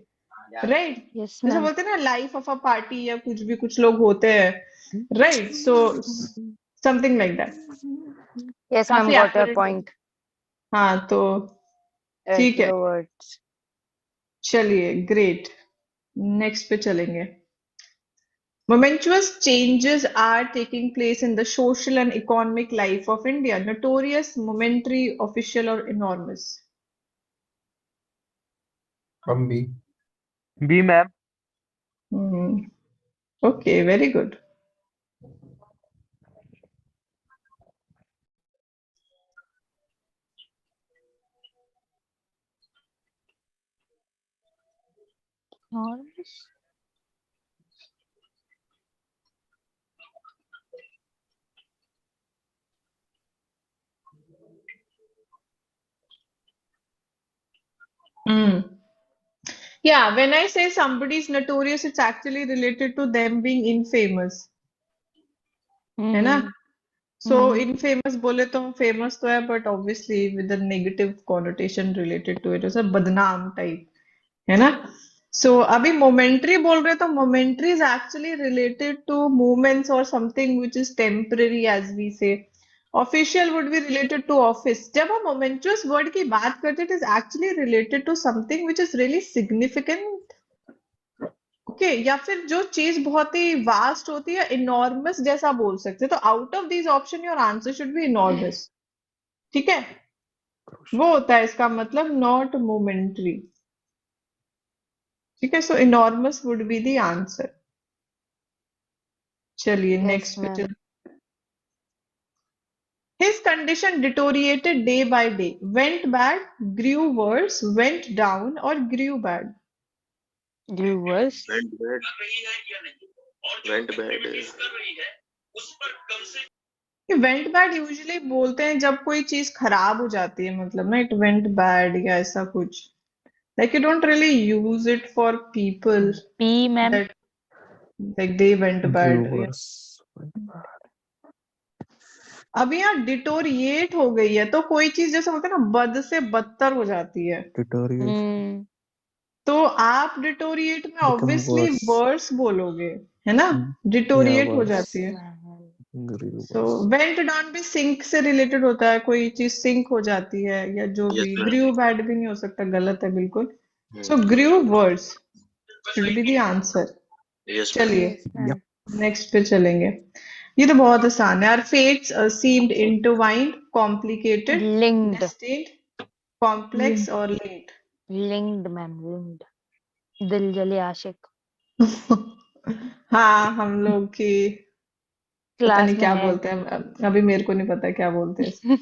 राइट. यस जैसे मैम। बोलते हैं ना लाइफ ऑफ अ पार्टी या कुछ भी, कुछ लोग होते हैं, right. So something like that. Yes ma'am, काफी गॉट योर एपरेंट. पॉइंट। हाँ तो ठीक है. वर्ड्स। चलिए ग्रेट. नेक्स्ट पे चलेंगे. Momentous changes are taking place in the social and economic life of India. Notorious, momentary, official, or enormous. हम भी B ma'am. Hmm. Okay, very good. Enormous. Hmm. Yeah, when I say somebody is notorious, it's actually related to them being infamous, है ना? So infamous बोले तो famous तो है, but obviously with a negative connotation related to it, जैसे बदनाम type, है ना? So अभी momentary बोल रहे तो momentary is actually related to movements or something which is temporary, as we say. Official would be related to office. जब हम momentous word की बात करते हैं, it is actually related to something which is really significant. Okay, या फिर जो चीज बहुत ही वास्ट होती है, इनॉर्मस जैसा बोल सकते हैं। तो out of these option your answer should B enormous. ठीक है, वो होता है इसका मतलब नॉट मोमेंट्री। ठीक है, so enormous would be the answer. चलिए Yes, नेक्स्ट पे ma'am. चल। His condition deteriorated day by day, went bad, grew worse, went down, or grew bad. Grew worse. Went bad. Went bad. Went bad usually बोलते हैं जब कोई चीज खराब हो जाती है, मतलब ना, इट वेंट बैड या ऐसा कुछ। Like you don't really use it for people P, ma'am. that like they went bad. Yeah. Viewers went bad. अब यहाँ डिटोरिएट हो गई है, तो कोई चीज जैसे होता है ना, बद से बदतर हो जाती है, Deterioration. तो आप डिटोरिएट में Become ऑब्वियसली worse. वर्स बोलोगे, है ना? Yeah, डिटोरिएट हो worse. जाती है। Grew सो worse. वेंट डाउन भी सिंक से रिलेटेड होता है, कोई चीज सिंक हो जाती है या जो Yes, भी। ma'am. ग्रीव बैड भी नहीं हो सकता, गलत है बिल्कुल। So Hmm. Grievous should be the answer. Yes, ma'am. चलिए Yes, ma'am. नेक्स्ट पे चलेंगे। ये तो बहुत आसान है। Our fates seemed intertwined, complicated, Linked. destined, complex or linked. Linked, ma'am. Linked. दिल जले आशिक हाँ, हम लोग की पता क्लास नहीं में क्या है। बोलते हैं, अभी मेरे को नहीं पता क्या बोलते हैं इसको।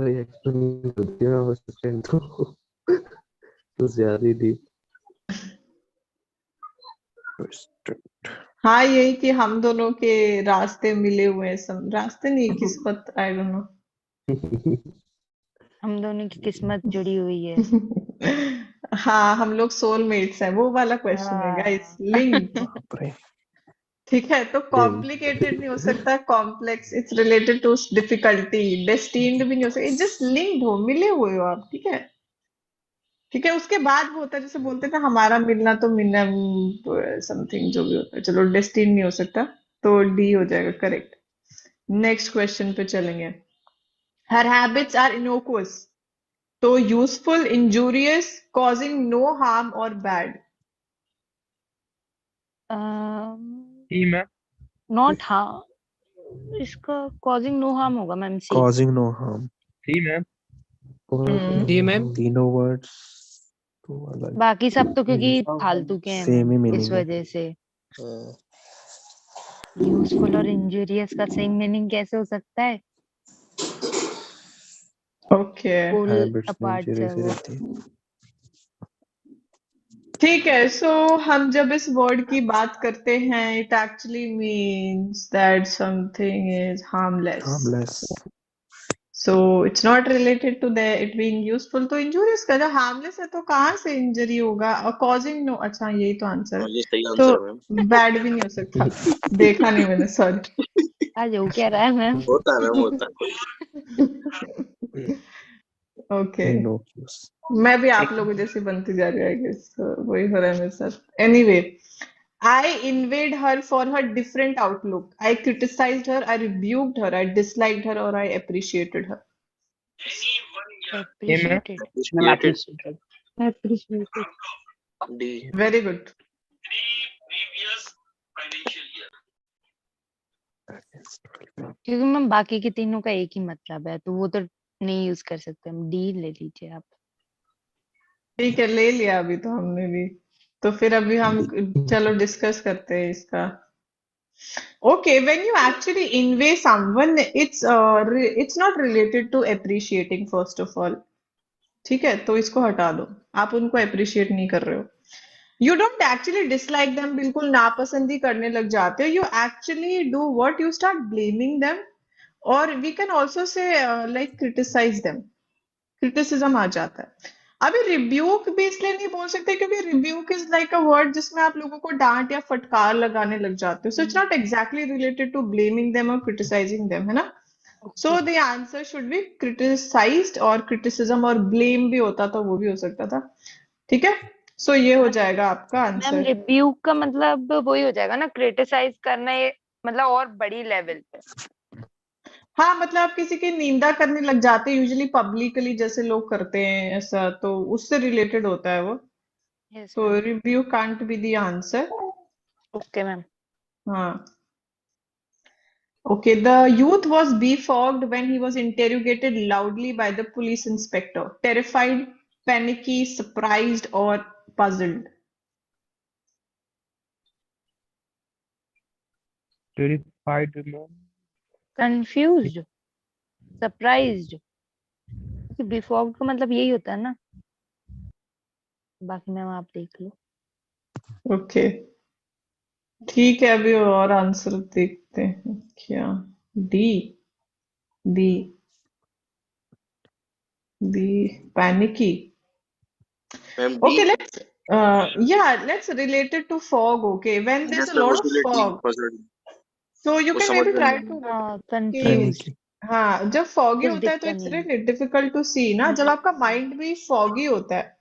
भाई एक्चुअली कर दिया बस फ्रेंड तो ज्यादा ही डीप। Restrict. हाँ, यही कि हम दोनों के रास्ते मिले हुए हैं, सब रास्ते नहीं, किस्मत, आई डोंट नो। हम दोनों की किस्मत जुड़ी हुई है। हाँ, हम लोग सोलमेट्स हैं, वो वाला क्वेश्चन है गाइस। लिंक्ड। बाप रे। ठीक है, तो कॉम्प्लिकेटेड नहीं हो सकता, complex, it's related to difficulty. Destined भी नहीं हो सकता, जस्ट लिंक्ड हो, मिले हुए हो आप। ठीक है, ठीक है। उसके बाद वो होता है जैसे बोलते थे हमारा मिलना तो मिलना, समथिंग जो भी होता है। चलो डेस्टिन नहीं हो सकता, तो डी हो जाएगा करेक्ट। नेक्स्ट क्वेश्चन पे चलेंगे। हर हैबिट्स आर इनोकुअस, तो useful, injurious, causing no harm और bad. C ma'am. Not harm, इसका कॉजिंग नो हार्म होगा ma'am. C. Causing no harm. C ma'am. D ma'am. तीनों वर्ड्स तो अलग बाकी सब तो क्योंकि फालतू के हैं सेम ही मैम, मीनिंग इस है। वजह से। Hmm. यूजफुल और इंजूरियस का सेम मीनिंग कैसे हो सकता है? ओके, पुल हैबिट्स अपार्ट नेचर से ऐसे वो। रहती है। ठीक है। सो हम जब इस वर्ड की बात करते हैं, it actually means that something is harmless. Harmless. So it's not related to the it being useful. तो injurious का जो harmless है, तो कहाँ से इंजरी होगा? और causing no, अच्छा यही तो आंसर हाँ, है। ये सही तो आंसर है मैम। बैड भी नहीं हो सकता, देखा नहीं मैंने, सॉरी। आज वो कह रहा है मैम। होता है मैम, होता है। Okay, Innocuous. मैं भी आप लोगों जैसी बनती जा रही है, I guess. वही हो रहा है मेरे साथ। Anyway, I envied her for her different outlook. I criticized her, I rebuked her, I disliked her, or I appreciated her. Appreciated. Ma'am Appreciated. Appreciated. D. Very good. क्योंकि मैम बाकी के तीनों का एक ही मतलब है, तो वो तो नहीं यूज कर सकते हम। डी ले लीजिए आप। ठीक है, ले लिया अभी तो हमने भी। तो फिर अभी हम चलो डिस्कस करते हैं इसका। Okay, when you actually envy someone, it's not related to appreciating, first of all. ठीक है, तो इसको हटा दो, आप उनको अप्रिशिएट नहीं कर रहे हो। You don't actually dislike them, बिल्कुल नापसंद ही करने लग जाते हो। You actually do what, you start blaming them, और we can also say like criticize them, criticism आ जाता है। अभी रिब्यूक भी इसलिए नहीं बोल सकते क्योंकि rebuke is like a word जिसमें आप लोगों को डांट या फटकार लगाने लग जाते हो, so it's not exactly related to blaming them और क्रिटिसाइजिंग देम, है ना। So the answer should be criticised, और क्रिटिसिज्म और ब्लेम भी होता तो वो भी हो सकता था। ठीक है, सो ये हो जाएगा आपका मैम आंसर। रिब्यूक का मतलब वही हो जाएगा ना, क्रिटिसाइज करना, ये मतलब और बड़ी लेवल पे। हाँ, मतलब आप किसी की निंदा करने लग जाते हैं, यूजुअली पब्लिकली जैसे लोग करते हैं ऐसा, तो उससे रिलेटेड होता है वो। यस तो ma'am. Review can't be the answer. Okay ma'am. हाँ, okay. The youth was befogged when he was interrogated loudly by the police inspector. Terrified, panicky, surprised, or puzzled. Terrified, ma'am. Confused, surprised, बिफॉर्ड का मतलब यही होता है ना। बाकी ma'am आप देख लो। Okay. ठीक है, अभी और आंसर देखते हैं क्या। D, D, D, panicky. Ma'am Okay, D. let's relate it to fog. Okay, when there's yes a ma'am, lot of उसके लिए D fog, puzzle, so you वो can समझ maybe में try नहीं to हाँ, कि कंफ्यूज, Panicky. हाँ, जब फॉगी कुछ होता है तो दिखता इट्स नहीं है। रियली डिफिकल्ट टू सी ना, जब आपका माइंड भी फॉगी होता है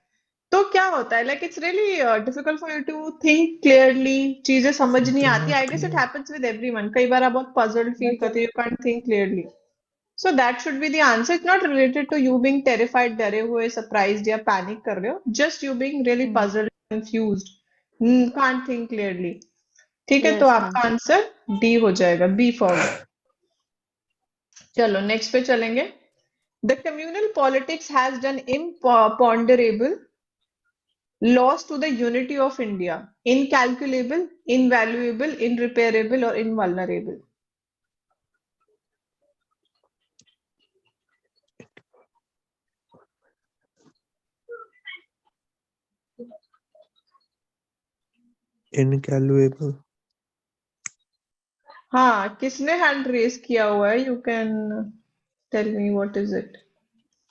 तो क्या होता है, like it's really difficult for you to think clearly, चीजें समझ नहीं Something आती। not I guess it clear. Happens with everyone, कई बार आप बहुत पजल्ड फील करते हो, you can't think clearly. So that should be the answer. It's not related to you being terrified, डरे हुए, सरप्राइज्ड या पैनिक कर रहे हो, just you being really puzzled, confused, can't think clearly. ठीक है, तो यस मैम। आपका आंसर डी हो जाएगा, बी फॉग। चलो नेक्स्ट पे चलेंगे। The communal politics has done imponderable loss to the unity of India. Incalculable, invaluable, irreparable, or invulnerable. Incalculable. हाँ, किसने हैंड रेस किया हुआ है? You can tell me what is it.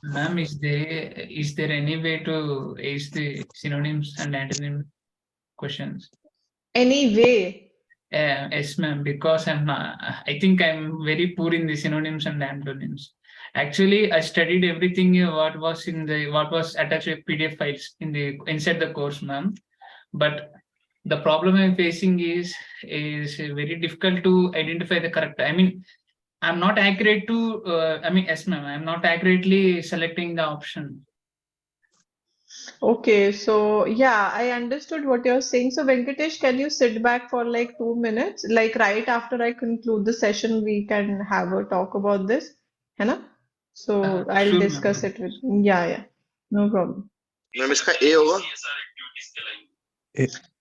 Ma'am, is there any way to ace the synonyms and antonym questions? Any way. Yes, ma'am, because I think I'm very poor in the synonyms and antonyms. Actually, I studied everything what was attached to PDF files inside the course, ma'am. But the problem I'm facing is very difficult to identify the correct. I mean, I'm not accurate to. Yes, ma'am, I'm not accurately selecting the option. Okay, so yeah, I understood what you're saying. So Venkatesh, can you sit back for like 2 minutes? Like right after I conclude the session, we can have a talk about this, है ना? So I'll Sure, discuss ma'am. it with, yeah, no problem. Ma'am इसका ए होगा।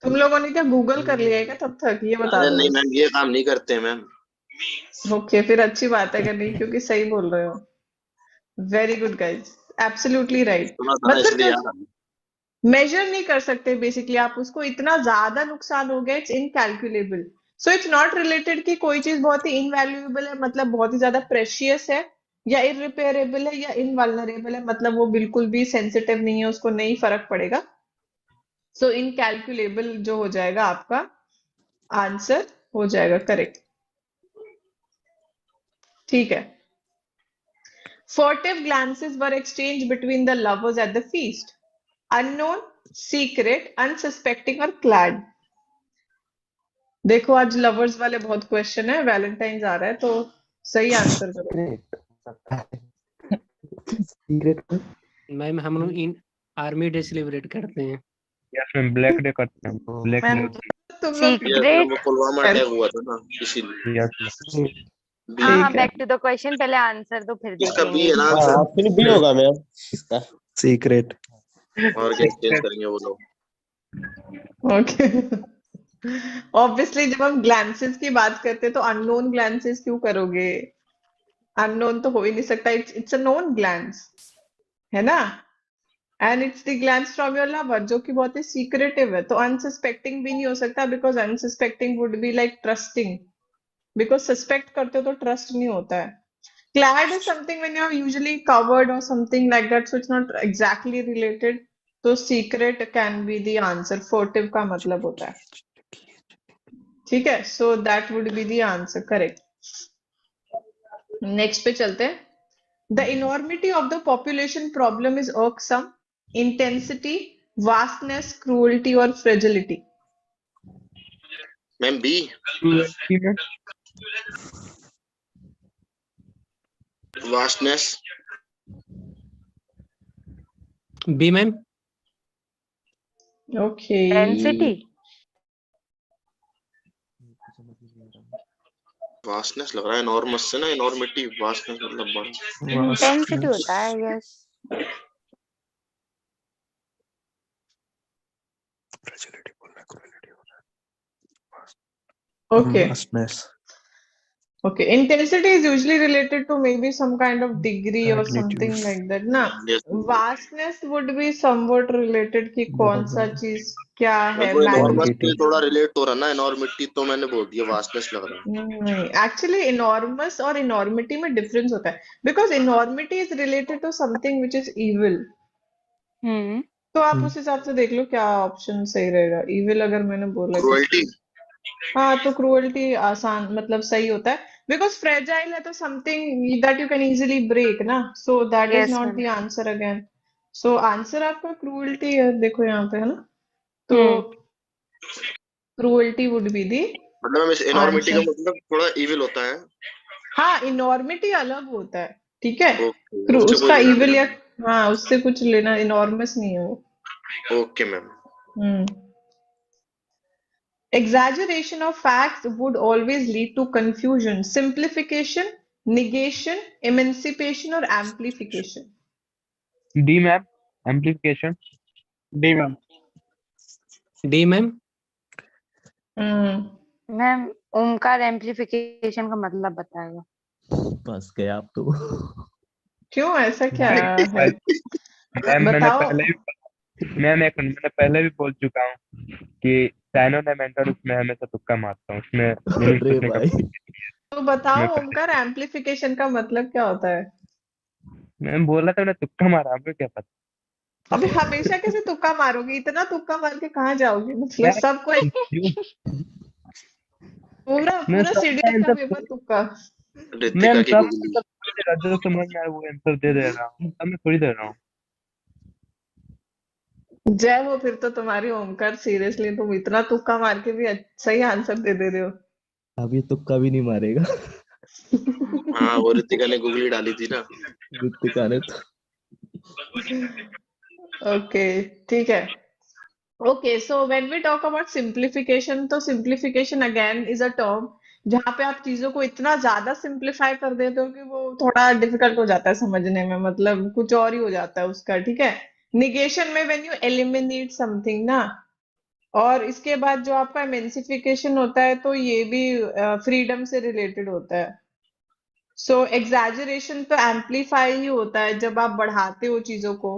तुम लोगों ने क्या Google कर लिया है क्या तब तक? ये बता अरे दो नहीं बस। मैम, ये काम नहीं करते हैं मैम। ओके, फिर अच्छी बात है, अगर नहीं, क्योंकि सही बोल रहे हो। Very good guys, absolutely right. सुना था ना, मतलब इसलिए जो याद आ गया। मेजर नहीं कर सकते बेसिकली आप उसको, इतना ज्यादा नुकसान हो गया, it's incalculable. So it's not related कि कोई चीज बहुत ही इनवैल्यूएबल है, मतलब बहुत ही ज्यादा प्रेशियस है, या इररिपेयरेबल है, या इनवल्नरेबल है, मतलब वो बिल्कुल भी सेंसिटिव नहीं है, उसको नहीं फर्क पड़ेगा। सो इनकैलकुलेबल जो हो जाएगा आपका आंसर हो जाएगा करेक्ट। ठीक है। Furtive glances were exchanged between the lovers at the feast. Unknown, secret, unsuspecting or clad. देखो आज लवर्स वाले बहुत क्वेश्चन है, वैलेंटाइंस आ रहा है, तो सही आंसर करो। Great. Secret में मैम हम लोग इन आर्मी डे सेलिब्रेट करते हैं। यस मैम, ब्लैक डे करते हैं, ब्लैक मैम डे। तुम लोग यस मैम, सीक्रेट। वो पुलवामा अटैक हुआ था ना, इसीलिए। Yes ma'am. हाँ हाँ, ठीक है। बैक टू द क्वेश्चन, पहले आंसर तो फिर इसका बी देखेंगे। है ना हाँ आंसर। ऑप्शन बी होगा मैम इसका। Secret. और क्या चेंज करेंगे वो लोग। ओके। ऑब्वियसली जब हम ग्लैंसेस की बात करते हैं तो अननोन ग्लैंसेस क्यों करोगे? अननोन तो हो ही नहीं सकता, इट्स अ नोन ग्लैंस, है ना? And it's the glance from your lover, जो कि बहुत ही सीक्रेटिव है, तो अनसस्पेक्टिंग भी नहीं हो सकता, because unsuspecting would be like trusting, because suspect करते हो तो ट्रस्ट नहीं होता है. Clad is something when you're usually covered or something like that, so it's not exactly related. तो secret can be the answer. Furtive का मतलब होता है. ठीक है, so that would be the answer. Correct. Next पे चलते हैं. The enormity of the population problem is irksome, intensity, vastness, cruelty or fragility. Ma'am B. cruelty में vastness. B ma'am. Okay. Density. Vastness लग रहा है enormous से ना, enormity. Vastness मतलब बड़ा. इंटेंसिटी होता है आई गेस. Fragility बोलना, cruelty बोलना. Okay. Vastness, Okay, intensity is usually related to maybe some kind of degree or something magnitude. like that, ना. Yes. Vastness would be somewhat related कि कौन सा बराबर. चीज क्या है, वो enormous Quantity. से थोड़ा relate हो रहा है ना, enormity तो मैंने बोल दिया, वास्टनेस लग रहा है. नहीं, actually enormous और enormity में difference होता है, because enormity is related to something which is evil. तो आप उस हिसाब से देख लो क्या ऑप्शन सही रहेगा. evil अगर मैंने बोला तो Cruelty. हाँ, तो क्रूअल्टी आसान मतलब सही होता है, बिकॉज फ्रेजाइल है तो something that you can easily break ना, so that is yes not ma'am. The answer again. So answer आपका क्रूअल्टी है, देखो यहाँ पे है ना, तो क्रूअल्टी वुड बी दी मतलब मैम इस enormity का आंसर. मतलब थोड़ा evil होता है. हाँ, इनॉर्मिटी अलग होता है, ठीक है. ओके, उससे कोई उसका लेना इविल देना या हाँ, उससे कुछ लेना, इनॉर्मस नहीं है वो. नहीं. Okay ma'am. Exaggeration of facts would always lead to confusion, simplification, negation, emancipation or amplification. D ma'am. Amplification. D ma'am. D ma'am. Ma'am Omkar amplification का मतलब बताएगा. फंस गए आप तो. क्यों, ऐसा क्या है? मैम बताओ. मैंने पहले भी बोल चुका हूँ कि साइनोनिम एंटर उसमें हमेशा तुक्का मारता हूँ, उसमें मीनिंग अरे सोचने का. भाई. तो बताओ मैं ओमकार, एम्प्लीफिकेशन का मतलब क्या होता है? मैम बोला था, मैंने तुक्का मारा, आपको क्या पता. अबे हमेशा कैसे तुक्का मारोगे? इतना तुक्का मार के कहाँ जाओगे? मतलब मैं सबको पूरा मैं पूरा सबका सीडीएस का आंसर पेपर तुक्का. ऋतिका मैम की सब गुगली. दे रहा, जो समझ में आया वो आंसर दे दे रहा हूँ, अब मैं थोड़ी दे रहा हूँ. जय हो फिर तो तुम्हारी ओमकार, सीरियसली तुम इतना तुक्का मार के भी सही आंसर दे रहे हो. अब ये तुक्का भी नहीं मारेगा. हाँ, वो ऋतिका ने गुगली डाली थी ना. ऋतिका ने तो. ओके, ठीक है. Okay, so when we talk about simplification, तो simplification again is a term जहाँ पे आप चीजों को इतना ज्यादा सिंप्लीफाई कर देते हो कि वो थोड़ा डिफिकल्ट हो जाता है समझने में, मतलब कुछ और ही हो जाता है उसका, ठीक है. निगेशन में व्हेन यू एलिमिनेट समथिंग ना, और इसके बाद जो आपका एमेंसिफिकेशन होता है तो ये भी फ्रीडम से रिलेटेड होता है. सो एग्जैजरेशन तो एम्पलीफाई ही होता है जब आप बढ़ाते हो चीजों को.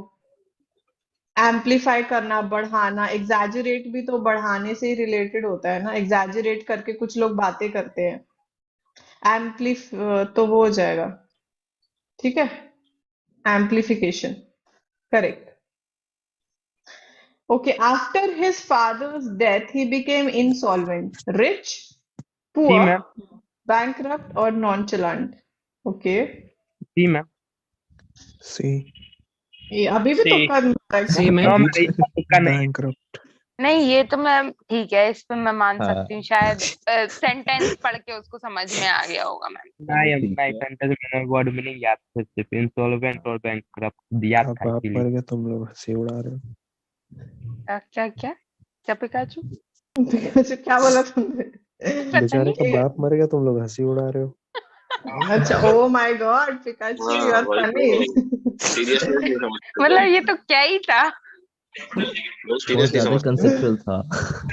एम्पलीफाई करना, बढ़ाना. एग्जैजरेट भी तो बढ़ाने से ही रिलेटेड होता है ना, एग्जैजरेट करके कुछ लोग बातें करते हैं. एम्पलीफ तो वो हो जाएगा, ठीक है, amplification. Correct. Okay, after his father's death he became insolvent, rich, C poor, ma'am. Bankrupt और nonchalant. Okay, C ma'am. See, ये अभी भी सी. तुक्का मारा है सी क्या? मैम. तुक्का नहीं. bankrupt. नहीं ये तो मैं ठीक है, इस पे मैं मान हाँ. सकती हूँ, शायद सेंटेंस पढ़ के उसको समझ में आ गया होगा मैम. नहीं ठीक नहीं, है. सेंटेंस में वर्ड मीनिंग याद था, सिर्फ इंसॉल्वेंट और बैंकरप्ट याद अब था आप इसीलिए. मर गए, तुम लोग हंसी उड़ा रहे हो. क्या क्या क्या पिकाचू? क्या बोला तुमने? पता बेचारे का नहीं. बाप मर गया, तुम लोग हंसी उड़ा रहे हो. अच्छा, ओ माय गॉड, पिकाचू हाँ यू आर वही फनी. तो. सीरियसनेस नहीं समझते मतलब लोग. ये तो क्या ही था. लोग बहुत सीरियस नहीं ज्यादा समझते. कंसेप्चुअल था.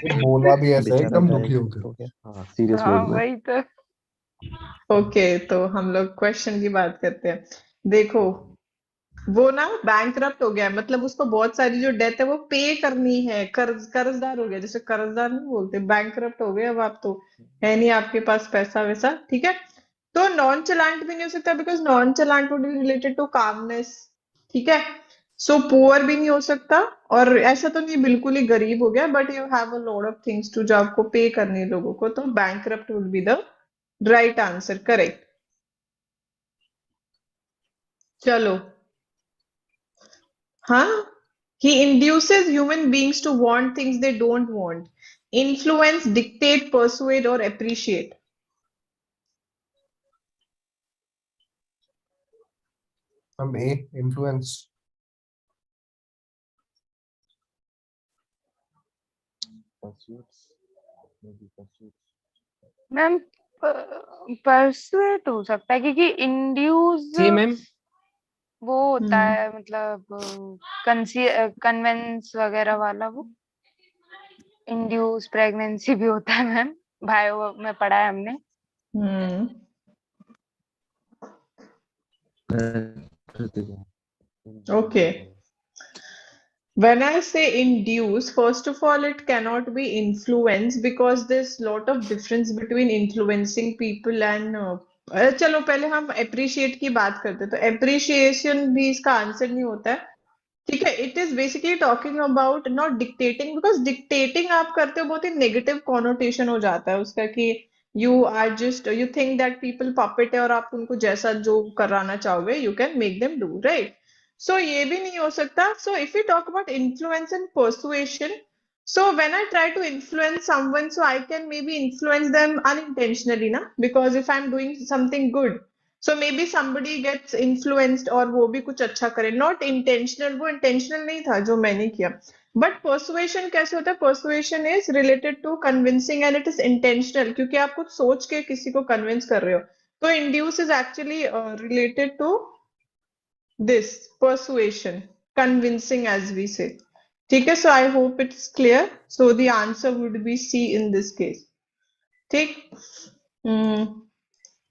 ये बोला भी ऐसा है बेचारा एकदम दुखी डायग्नोस्ट होकर. हो गया. हाँ, सीरियस हाँ मोड में. वही तो. ओके, तो हम लोग क्वेश्चन की बात करते हैं. देखो, वो ना बैंकरप्ट हो गया, मतलब उसको बहुत सारी जो डेट है वो पे करनी है, कर्जदार हो गया, जैसे कर्जदार नहीं बोलते, बैंकरप्ट हो गए, अब आप तो है नहीं आपके पास पैसा वैसा, ठीक है। तो नॉन चलांट भी नहीं हो सकता, because nonchalant would be related to calmness, ठीक है। सो पुअर भी नहीं हो सकता, और ऐसा तो नहीं बिल्कुल ही गरीब हो गया, but you have a lot of things to जो आपको पे करनी है लोगों को, तो bankrupt would be the right answer, correct. चलो, हाँ, he induces human beings to want things they don't want, influence, dictate, persuade or appreciate. हम ए इन्फ्लुएंस। मैम परसुएट हो सकता है, क्योंकि इंड्यूस जी मैम। वो होता है, मतलब कन्वेंस वगैरह वाला, वो इंड्यूस प्रेगनेंसी भी होता है मैम, बायो में पढ़ा है हमने। Okay. When I say induce, first of all, it cannot be influence, because there's lot of difference between influencing people and चलो पहले हम appreciate की बात करते हैं, तो appreciation भी इसका आंसर नहीं होता है, ठीक है। It is basically talking about not dictating, because dictating आप करते हो बहुत ही नेगेटिव कॉनोटेशन हो जाता है उसका, कि you are just you think that people puppet है और आप उनको जैसा जो कराना चाहोगे you can make them do, right. So ये भी नहीं हो सकता। So if you talk about influence and persuasion, so when I try to influence someone, so I can maybe influence them unintentionally na, because if I'm doing something good, so maybe somebody gets influenced और वो भी कुछ अच्छा करे, not intentional, वो intentional नहीं था जो मैंने किया। But persuasion कैसे होता है? Persuasion is related to convincing and it is intentional, क्योंकि आप कुछ सोच के किसी को convince कर रहे हो। तो induce is actually related to this persuasion, convincing as we say, ठीक है। So I hope it's clear. So the answer would be C in this case, ठीक।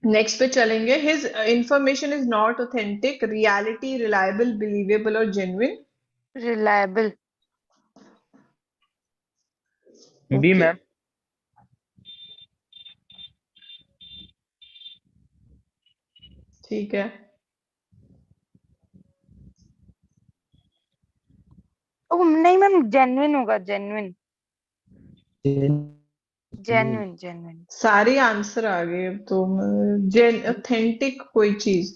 नेक्स्ट पे चलेंगे। His information is not authentic, reality, reliable, believable और genuine. Reliable. B ma'am. ठीक है, ओ नहीं मैम, जेन्युइन होगा, जेन्युइन जेन्युइन जेन्युइन। सारे आंसर आ गए अब तो। ऑथेंटिक कोई चीज,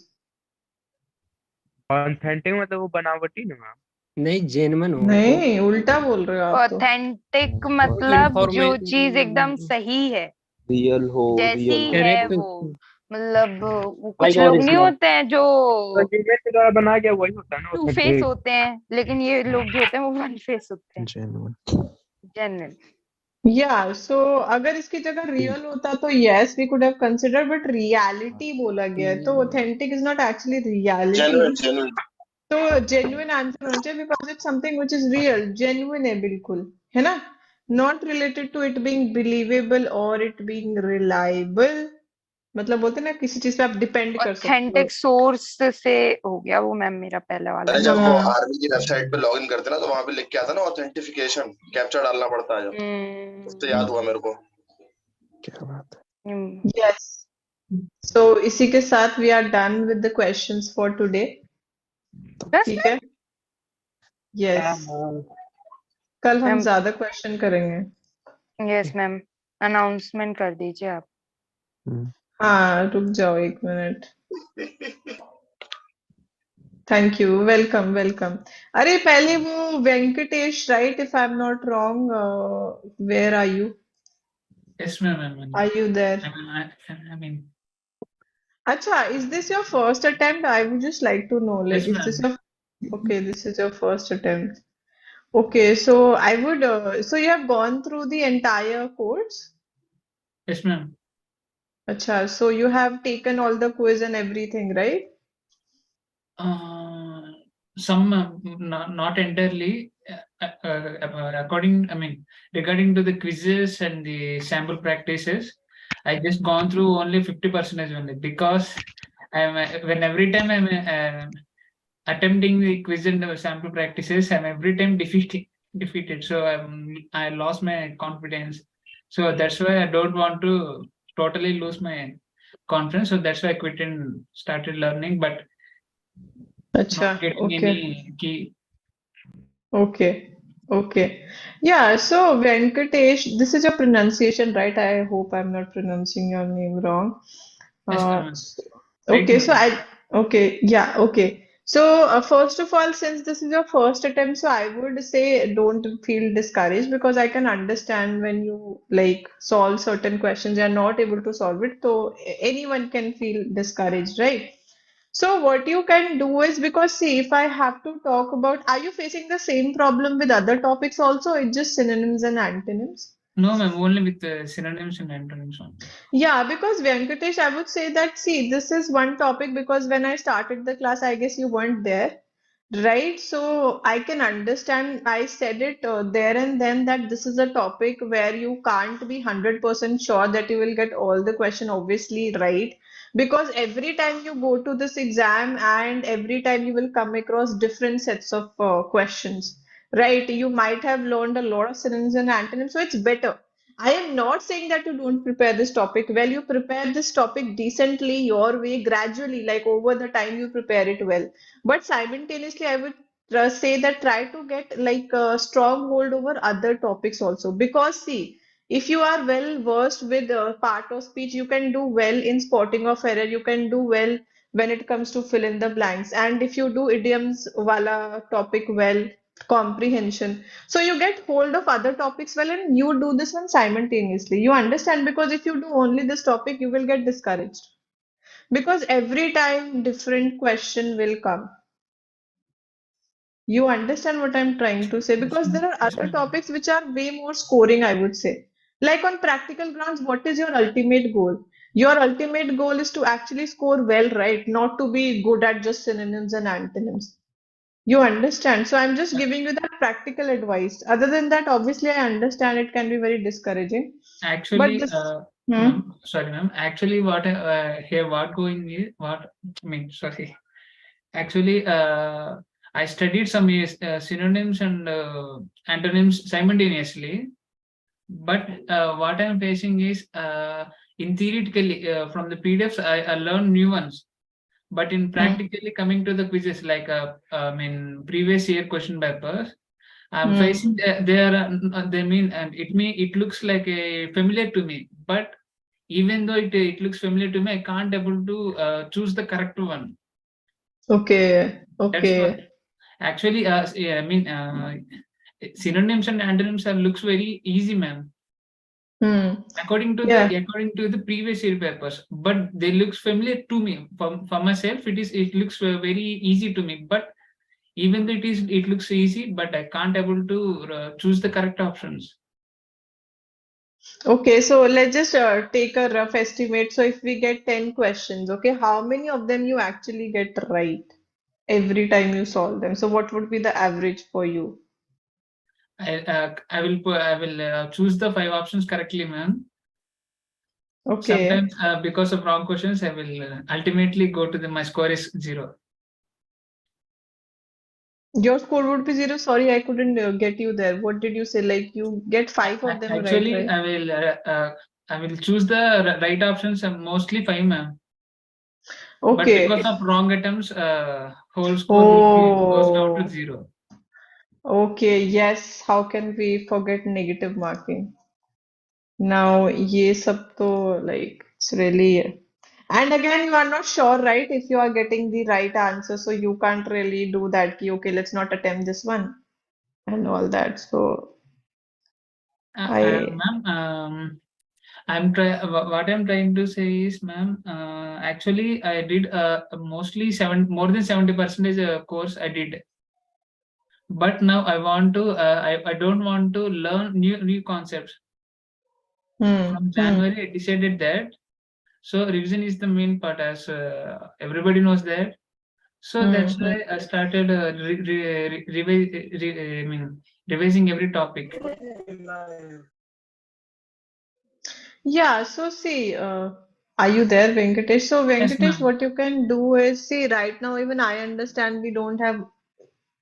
ऑथेंटिक मतलब वो बनावटी ना मैम। नहीं जेन्युइन हो नहीं उल्टा बोल रहे हो आप तो। ऑथेंटिक मतलब जो चीज एकदम सही है, रियल हो, जैसी रियल है Correct. वो, मतलब वो कुछ Like लोग नहीं original. होते हैं जो ह्यूमन के द्वारा बनाया गया वही होता है ना टू फेस authentic। होते हैं, लेकिन ये लोग जो होते हैं वो वन फेस होते हैं। जेन्युइन। जेन्युइन। या सो अगर इसकी जगह रियल होता तो yes we could have consider, but reality बोला गया है, तो authentic is not actually reality, genuine, genuine. तो जेन्युइन आंसर होना चाहिए, because it's something which is real, genuine है बिल्कुल, है ना। Not related to it being believable और इट बीइंग रिलायबल, मतलब बोलते हैं ना किसी चीज पे आप डिपेंड कर सकते हो। ऑथेंटिक सोर्स से हो गया वो मैम, मेरा पहला वाला। अरे जब वो हाँ, आर्मी की वेबसाइट पे लॉगिन करते ना तो वहां पे लिख के आता ना ऑथेंटिफिकेशन, कैप्चा डालना पड़ता है जब, उससे याद हुआ मेरे को। क्या बात है। यस। सो इसी के साथ we are done with the questions for today, ठीक है। यस, कल हम मैम ज्यादा क्वेश्चन करेंगे। यस मैम, अनाउंसमेंट कर दीजिए आप। हाँ रुक जाओ एक minute. Thank you, welcome welcome. अरे पहले वो Venkatesh, right, if I am not wrong, where are you? Yes, ma'am. Are you there? I mean, अच्छा, is this your first attempt? I would just like to know, like, yes, is this ma'am. your, okay, this is your first attempt. Okay, so I would, so you have gone through the entire course? Yes, ma'am. Acha, so you have taken all the quiz and everything, right? Some not entirely. Regarding to the quizzes and the sample practices, I just gone through only 50% only, because I'm when every time I'm attempting the quiz and sample practices, I'm every time defeated. So I lost my confidence. So that's why I don't want to totally lose my confidence. So that's why I quit and started learning, but Acha, not getting okay. any key. Okay. Okay. Yeah, so Venkatesh, this is your pronunciation, right? I hope I'm not pronouncing your name wrong. Yes, right, Okay, so ma'am. yeah, okay. So, first of all, since this is your first attempt, so I would say don't feel discouraged because I can understand when you like solve certain questions, you're not able to solve it. So, anyone can feel discouraged, right? So, what you can do is because, see, if I have to talk about, are you facing the same problem with other topics also? It's just synonyms and antonyms? No, ma'am, only with synonyms and antonyms only. Yeah, because Venkatesh, I would say that, see, this is one topic because when I started the class, I guess you weren't there, right? So I can understand. I said it there and then that this is a topic where you can't be 100% sure that you will get all the question obviously right. Because every time you go to this exam and every time you will come across different sets of questions, right? You might have learned a lot of synonyms and antonyms, so it's better. I am not saying that you don't prepare this topic well. You prepare this topic decently, your way, gradually, like over the time you prepare it well. But simultaneously, I would say that try to get like a strong hold over other topics also. Because see, if you are well versed with part of speech, you can do well in spotting of error. You can do well when it comes to fill in the blanks. And if you do idioms wala topic well, comprehension. So you get hold of other topics well and you do this one simultaneously. You understand? Because if you do only this topic, you will get discouraged. Because every time different question will come. You understand what I'm trying to say? Yes, Because there ma'am. are Yes, other ma'am. topics which are way more scoring, I would say. Like on practical grounds, what is your ultimate goal? Your ultimate goal is to actually score well, right? Not to be good at just synonyms and antonyms. You understand? So I'm just giving you that practical advice. Other than that, obviously, I understand it can be very discouraging. But Actually, this, hmm, ma'am, sorry, ma'am. Actually, what here, what going is what I mean. Sorry. Actually, I studied some synonyms and antonyms simultaneously. But what I'm facing is, in theoretically, from the PDFs, I learned new ones. But in practically coming to the quizzes, like I mean, previous year question papers, I'm facing they mean, and it looks like a familiar to me. But even though it looks familiar to me, I can't able to choose the correct one. okay, That's why. okay, Actually, yeah, I mean, synonyms and antonyms looks very easy, ma'am. According to yeah. the previous year papers, but they looks familiar to me. For myself, it looks very easy to me. But even though it looks easy, but I can't able to choose the correct options. Okay, so let's just take a rough estimate. So if we get 10 questions, okay, how many of them you actually get right every time you solve them? So what would be the average for you? I will choose the 5 options correctly, ma'am. Okay. Sometimes because of wrong questions, I will ultimately go to my score is 0. Your score would be 0. Sorry, I couldn't get you there. What did you say? Like you get 5 of them right, Actually, right? I will choose the right options, mostly 5, ma'am. But because Okay. of wrong attempts, whole score goes down to Oh, 0. okay. Yes. How can we forget negative marking? Now, ये सब तो like it's really. And again, you are not sure, right? If you are getting the right answer, so you can't really do that. Ki, okay, let's not attempt this one and all that. So I. Ma'am, what I'm trying to say is, ma'am, actually, I did mostly more than 70% course I did. But now I want to, I don't want to learn new concepts. From January, I decided that. So revision is the main part, as everybody knows that. So that's why I started I mean, revising every topic. Yeah, so see, Are you there, Venkatesh? So, Yes, Venkatesh, ma'am. what you can do is see, right now, even I understand we don't have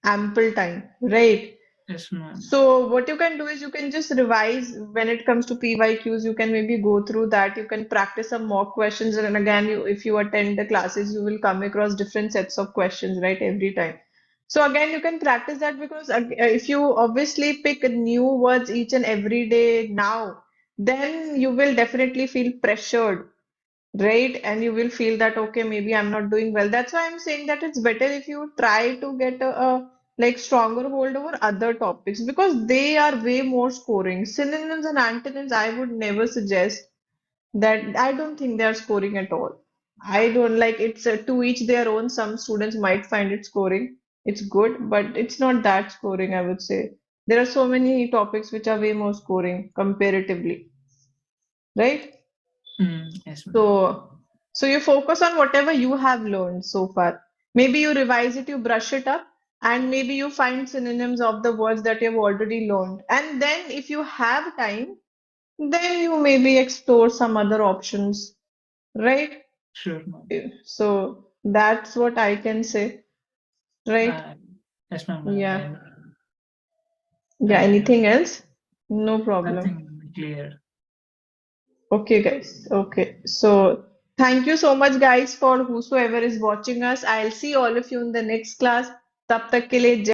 ample time, right? Yes, ma'am. So what you can do is you can just revise when it comes to PYQs. You can maybe go through that. You can practice some mock questions, and again, if you attend the classes, you will come across different sets of questions, right, every time. So again, you can practice that because if you obviously pick new words each and every day now, then you will definitely feel pressured, right? And you will feel that, okay, maybe I'm not doing well. That's why I'm saying that it's better if you try to get a like stronger hold over other topics because they are way more scoring. Synonyms and antonyms, I would never suggest that. I don't think they are scoring at all. I don't like it's to each their own. Some students might find it scoring. It's good, but it's not that scoring, I would say. There are so many topics which are way more scoring comparatively, right? Yes, ma'am. So you focus on whatever you have learned so far. Maybe you revise it, you brush it up, and maybe you find synonyms of the words that you've already learned. And then if you have time, then you maybe explore some other options, right? Sure, ma'am. So that's what I can say, right? Yes, ma'am. Yeah. And Yeah, anything else? No problem. nothing clear. Okay, guys. Okay. So thank you so much, guys, for whosoever is watching us. I'll see all of you in the next class. तब तक के लिए